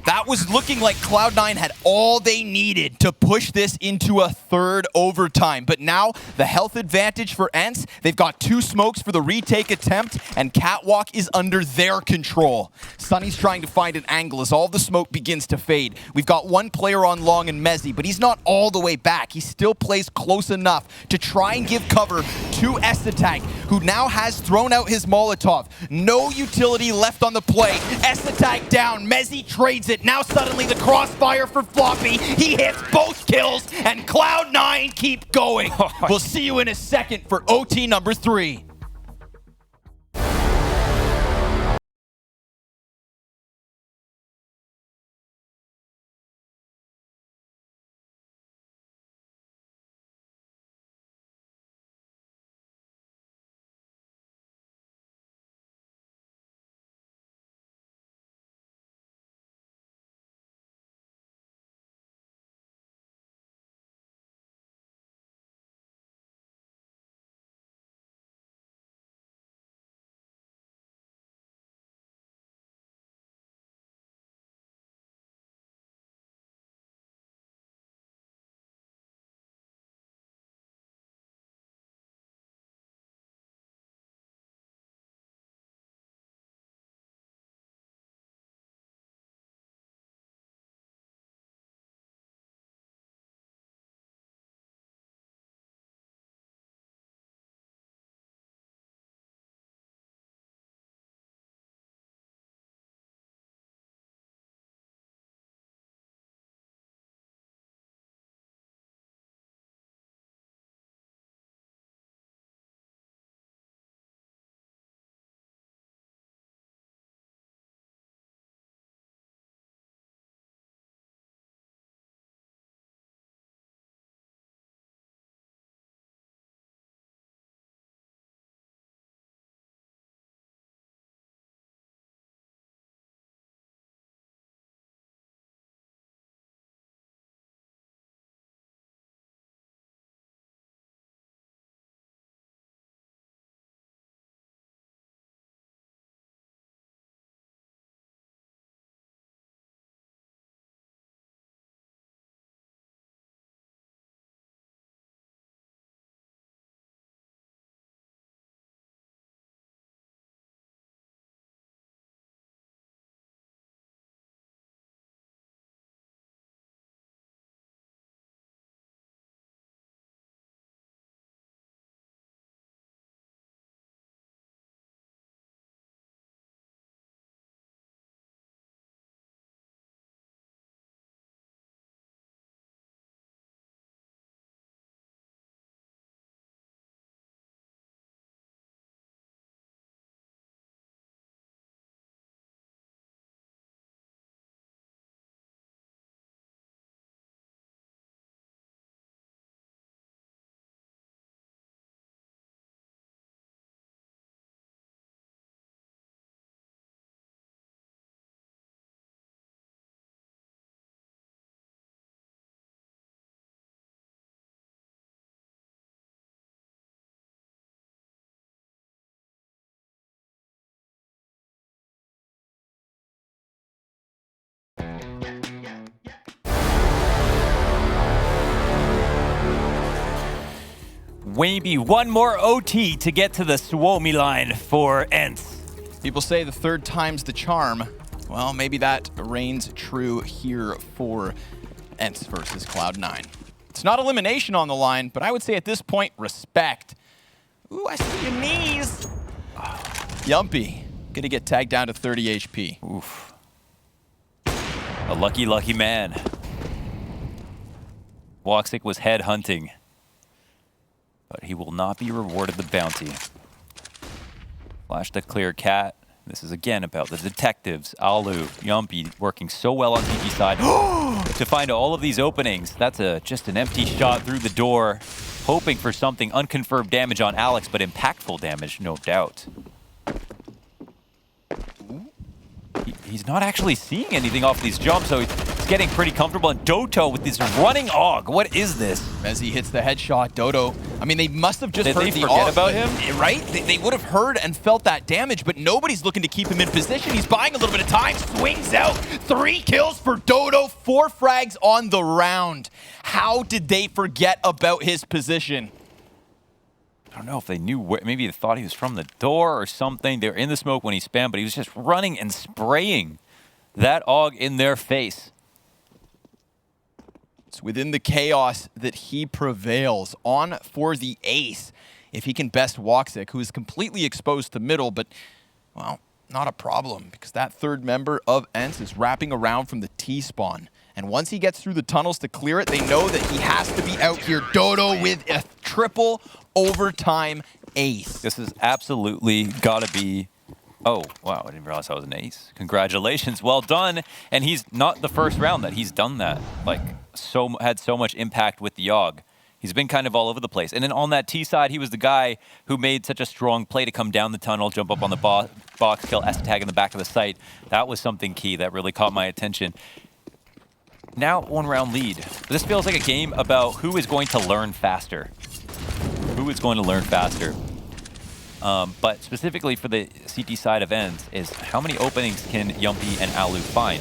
That was looking like Cloud9 had all they needed to push this into a 3rd overtime. But now, the health advantage for Ence, they've got 2 smokes for the retake attempt, and Catwalk is under their control. Sunny's trying to find an angle as all the smoke begins to fade. We've got 1 player on long in Mezzi, but he's not all the way back. He still plays close enough to try and give cover to S-Attack, who now has thrown out his Molotov. No utility left on the play. S-Attack down. Mezzi trades it. Now suddenly the crossfire for Floppy. He hits both kills, and Cloud9 keep going. We'll see you in a second for OT number 3. maybe one more OT to get to the Suomi line for Ence. People say the third time's the charm. Well, maybe that reigns true here for Ence versus Cloud9. It's not elimination on the line, but I would say at this point, respect. Ooh, I see your knees. Yumpy, gonna get tagged down to 30 HP. Oof. A lucky, lucky man. Woxic was head hunting, but he will not be rewarded the bounty. Flash to clear Cat. This is again about the detectives. Alu, Yumpy working so well on TT side to find all of these openings. That's just an empty shot through the door, hoping for something unconfirmed damage on Alex, but impactful damage, no doubt. He's not actually seeing anything off these jumps, so he's getting pretty comfortable. And Doto with this running AUG. What is this? Mezzi hits the headshot. Doto, I mean, they must have just Did heard they the forget AUG, about him? Right? They would have heard and felt that damage, but nobody's looking to keep him in position. He's buying a little bit of time, swings out. 3 kills for Doto, 4 frags on the round. How did they forget about his position? I don't know if they knew where, maybe they thought he was from the door or something. They were in the smoke when he spammed, but he was just running and spraying that AUG in their face. It's within the chaos that he prevails on for the ace. If he can best Woxic, who is completely exposed to middle, but, well, not a problem, because that third member of Ence is wrapping around from the T-spawn. And once he gets through the tunnels to clear it, they know that he has to be out here. Doto with a triple overtime ace. This is absolutely got to be... Oh, wow, I didn't realize that was an ace. Congratulations, well done. And he's not the first round that he's done that. Like, had so much impact with the AUG. He's been kind of all over the place. And then on that T side, he was the guy who made such a strong play to come down the tunnel, jump up on the box, kill S-Tag in the back of the site. That was something key that really caught my attention. Now 1-round lead. This feels like a game about who is going to learn faster. Who is going to learn faster. But specifically for the CT side of Ence is how many openings can Yumpy and Alu find?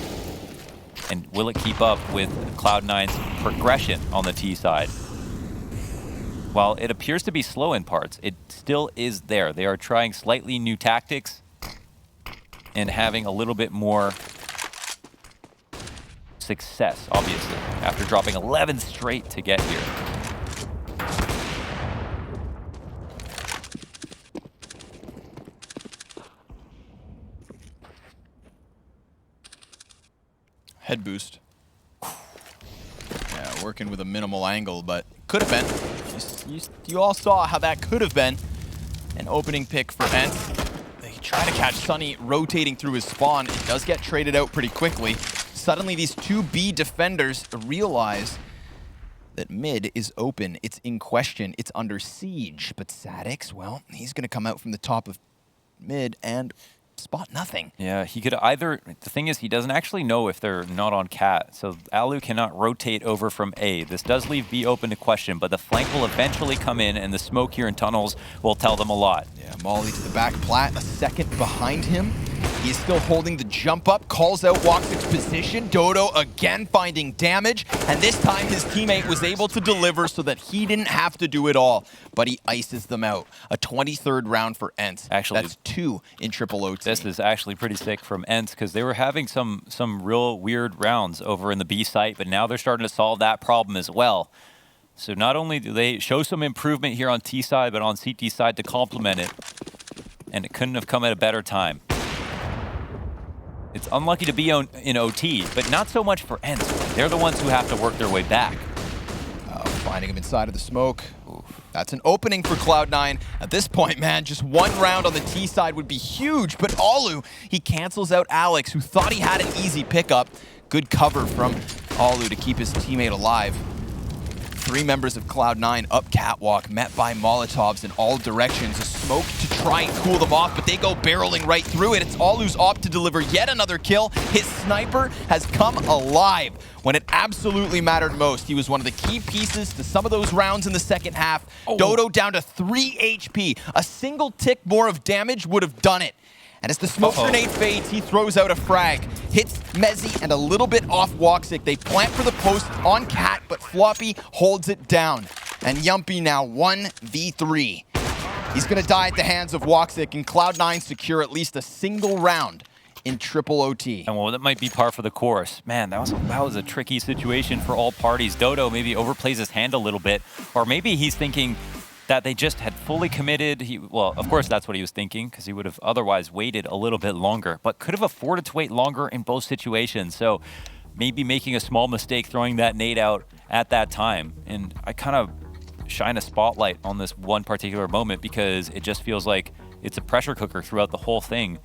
And will it keep up with Cloud9's progression on the T side? While it appears to be slow in parts, it still is there. They are trying slightly new tactics and having a little bit more success, obviously, after dropping 11 straight to get here. Head boost. Yeah, working with a minimal angle, but could have been. You all saw how that could have been an opening pick for Ence. They try to catch Sunny rotating through his spawn. It does get traded out pretty quickly. Suddenly, these 2 B defenders realize that mid is open. It's in question. It's under siege. But Sadix, well, he's going to come out from the top of mid and spot nothing. Yeah, he could either... The thing is, he doesn't actually know if they're not on Cat, so Alu cannot rotate over from A. This does leave B open to question, but the flank will eventually come in, and the smoke here in tunnels will tell them a lot. Yeah, Molly to the back plat, a second behind him. He is still holding the jump up, calls out Woxic's position. Doto again finding damage, and this time his teammate was able to deliver so that he didn't have to do it all, but he ices them out. A 23rd round for Ence. Actually, that's 2 in triple OT. This is actually pretty sick from Ence because they were having some real weird rounds over in the B site, but now they're starting to solve that problem as well. So not only do they show some improvement here on T side, but on CT side to complement it, and it couldn't have come at a better time. It's unlucky to be in OT, but not so much for Ence. They're the ones who have to work their way back. Finding him inside of the smoke. Oof. That's an opening for Cloud9. At this point, man, just 1 round on the T side would be huge, but Alu, he cancels out Alex, who thought he had an easy pickup. Good cover from Alu to keep his teammate alive. 3 members of Cloud9 up catwalk, met by Molotovs in all directions. A smoke to try and cool them off, but they go barreling right through it. It's Alu's opt to deliver yet another kill. His sniper has come alive when it absolutely mattered most. He was one of the key pieces to some of those rounds in the second half. Oh. Doto down to 3 HP. A single tick more of damage would have done it. And as the smoke grenade fades, he throws out a frag. Hits Mezzi and a little bit off Woxic. They plant for the post on Cat, but Floppy holds it down. And Yumpy now 1v3. He's going to die at the hands of Woxic, and Cloud9 secure at least a single round in triple OT. And well, that might be par for the course. Man, that was a tricky situation for all parties. Dodo maybe overplays his hand a little bit, or maybe he's thinking that they just had fully committed. Well, of course that's what he was thinking, because he would have otherwise waited a little bit longer, but could have afforded to wait longer in both situations. So maybe making a small mistake throwing that nade out at that time. And I kind of shine a spotlight on this one particular moment because it just feels like it's a pressure cooker throughout the whole thing.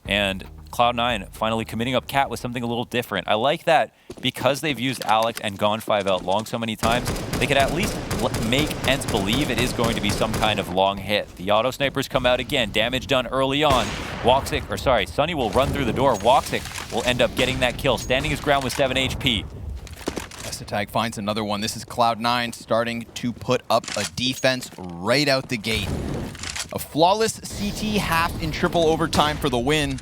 And Cloud9 finally committing up Cat with something a little different. I like that because they've used Alex and gone 5 out long so many times, they could at least make Ence believe it is going to be some kind of long hit. The auto snipers come out again, damage done early on. Sunny will run through the door. Woxic will end up getting that kill, standing his ground with 7 HP. Tag finds another one. This is Cloud9 starting to put up a defense right out the gate. A flawless CT half in triple overtime for the win.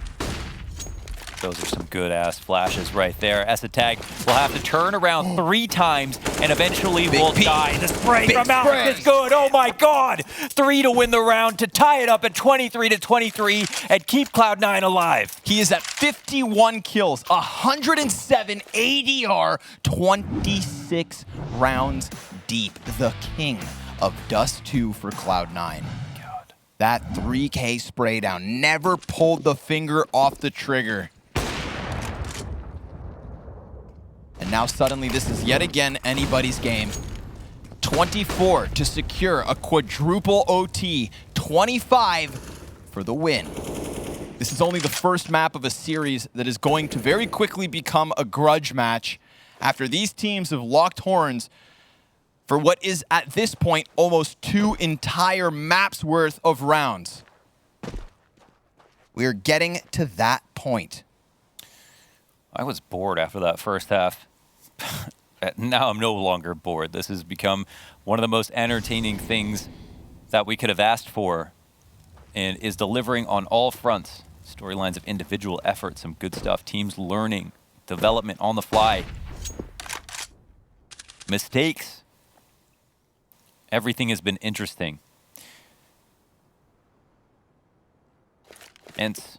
Those are some good-ass flashes right there. Tag will have to turn around 3 times and eventually will die. The spray from Alex is good. Oh my god! 3 to win the round to tie it up at 23-23 and keep Cloud9 alive. He is at 51 kills, 107 ADR, 26 rounds deep. The king of Dust2 for Cloud9. God. That 3K spray down never pulled the finger off the trigger. And now suddenly this is yet again anybody's game. 24 to secure a quadruple OT, 25 for the win. This is only the first map of a series that is going to very quickly become a grudge match after these teams have locked horns for what is at this point almost 2 entire maps worth of rounds. We are getting to that point. I was bored after that first half. Now I'm no longer bored. This has become one of the most entertaining things that we could have asked for and is delivering on all fronts. Storylines of individual effort, some good stuff, teams learning, development on the fly, mistakes. Everything has been interesting. Ence,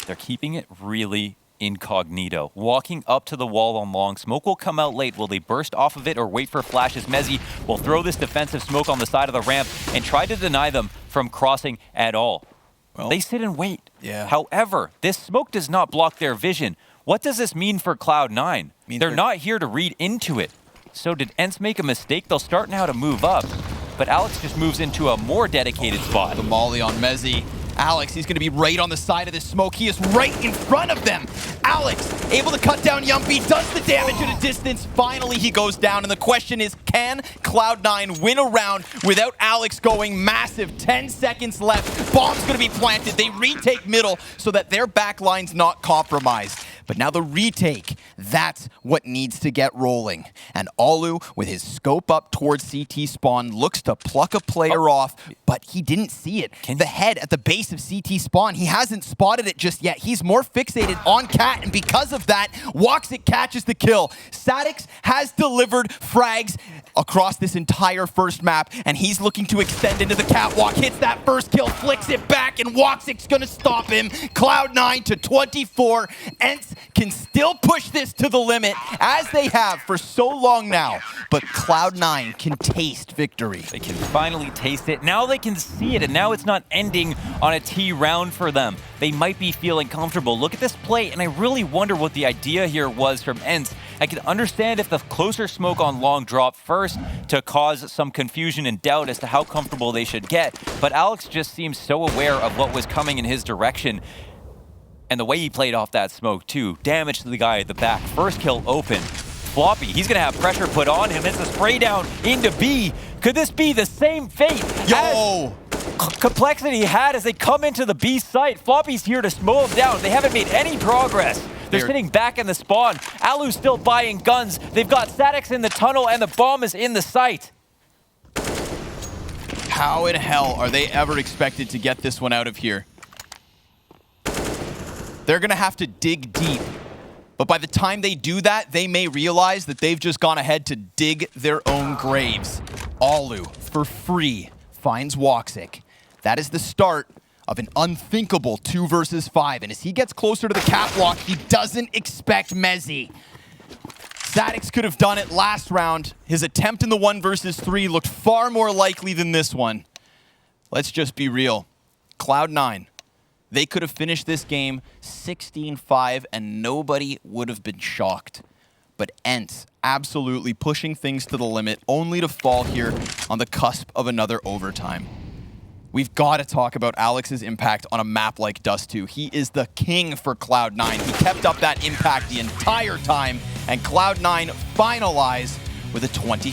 they're keeping it really incognito. Walking up to the wall on long. Smoke will come out late. Will they burst off of it or wait for flashes? Mezzi will throw this defensive smoke on the side of the ramp and try to deny them from crossing at all. Well, they sit and wait. Yeah. However, this smoke does not block their vision. What does this mean for Cloud9? They're not here to read into it. So did Ence make a mistake? They'll start now to move up. But Alex just moves into a more dedicated spot. The molly on Mezzi. Alex, he's going to be right on the side of this smoke. He is right in front of them. Alex, able to cut down Yumpy, does the damage at a distance. Finally, he goes down. And the question is, can Cloud9 win a round without Alex going massive? 10 seconds left. Bomb's going to be planted. They retake middle so that their backline's not compromised. But now the retake, that's what needs to get rolling. And Alu, with his scope up towards CT spawn, looks to pluck a player off, but he didn't see it. The head at the base of CT spawn, he hasn't spotted it just yet. He's more fixated on Cat, and because of that, Woxic catches the kill. Sadix has delivered frags across this entire first map, and he's looking to extend into the catwalk. Hits that first kill, flicks it back, and Woxic's gonna stop him. Cloud9 to 24. Ence can still push this to the limit, as they have for so long now, but Cloud9 can taste victory. They can finally taste it. Now they can see it, and now it's not ending on a T round for them. They might be feeling comfortable. Look at this play, and I really wonder what the idea here was from Ence. I can understand if the closer smoke on long drop first to cause some confusion and doubt as to how comfortable they should get, but Alex just seems so aware of what was coming in his direction. And the way he played off that smoke, too. Damage to the guy at the back. First kill open. Floppy, he's going to have pressure put on him. It's a spray down into B. Could this be the same fate as Complexity had as they come into the B site? Floppy's here to slow him down. They haven't made any progress. They're sitting back in the spawn. Alu's still buying guns. They've got Sadix in the tunnel, and the bomb is in the site. How in hell are they ever expected to get this one out of here? They're going to have to dig deep. But by the time they do that, they may realize that they've just gone ahead to dig their own graves. Alu, for free, finds Woxic. That is the start of an unthinkable 2 versus 5. And as he gets closer to the catwalk, he doesn't expect Mezzy. Sadix could have done it last round. His attempt in the 1 versus 3 looked far more likely than this one. Let's just be real. Cloud9, they could have finished this game 16-5 and nobody would have been shocked. But Ence absolutely pushing things to the limit, only to fall here on the cusp of another overtime. We've got to talk about Alex's impact on a map like Dust2. He is the king for Cloud9. He kept up that impact the entire time, and Cloud9 finalized with a 20.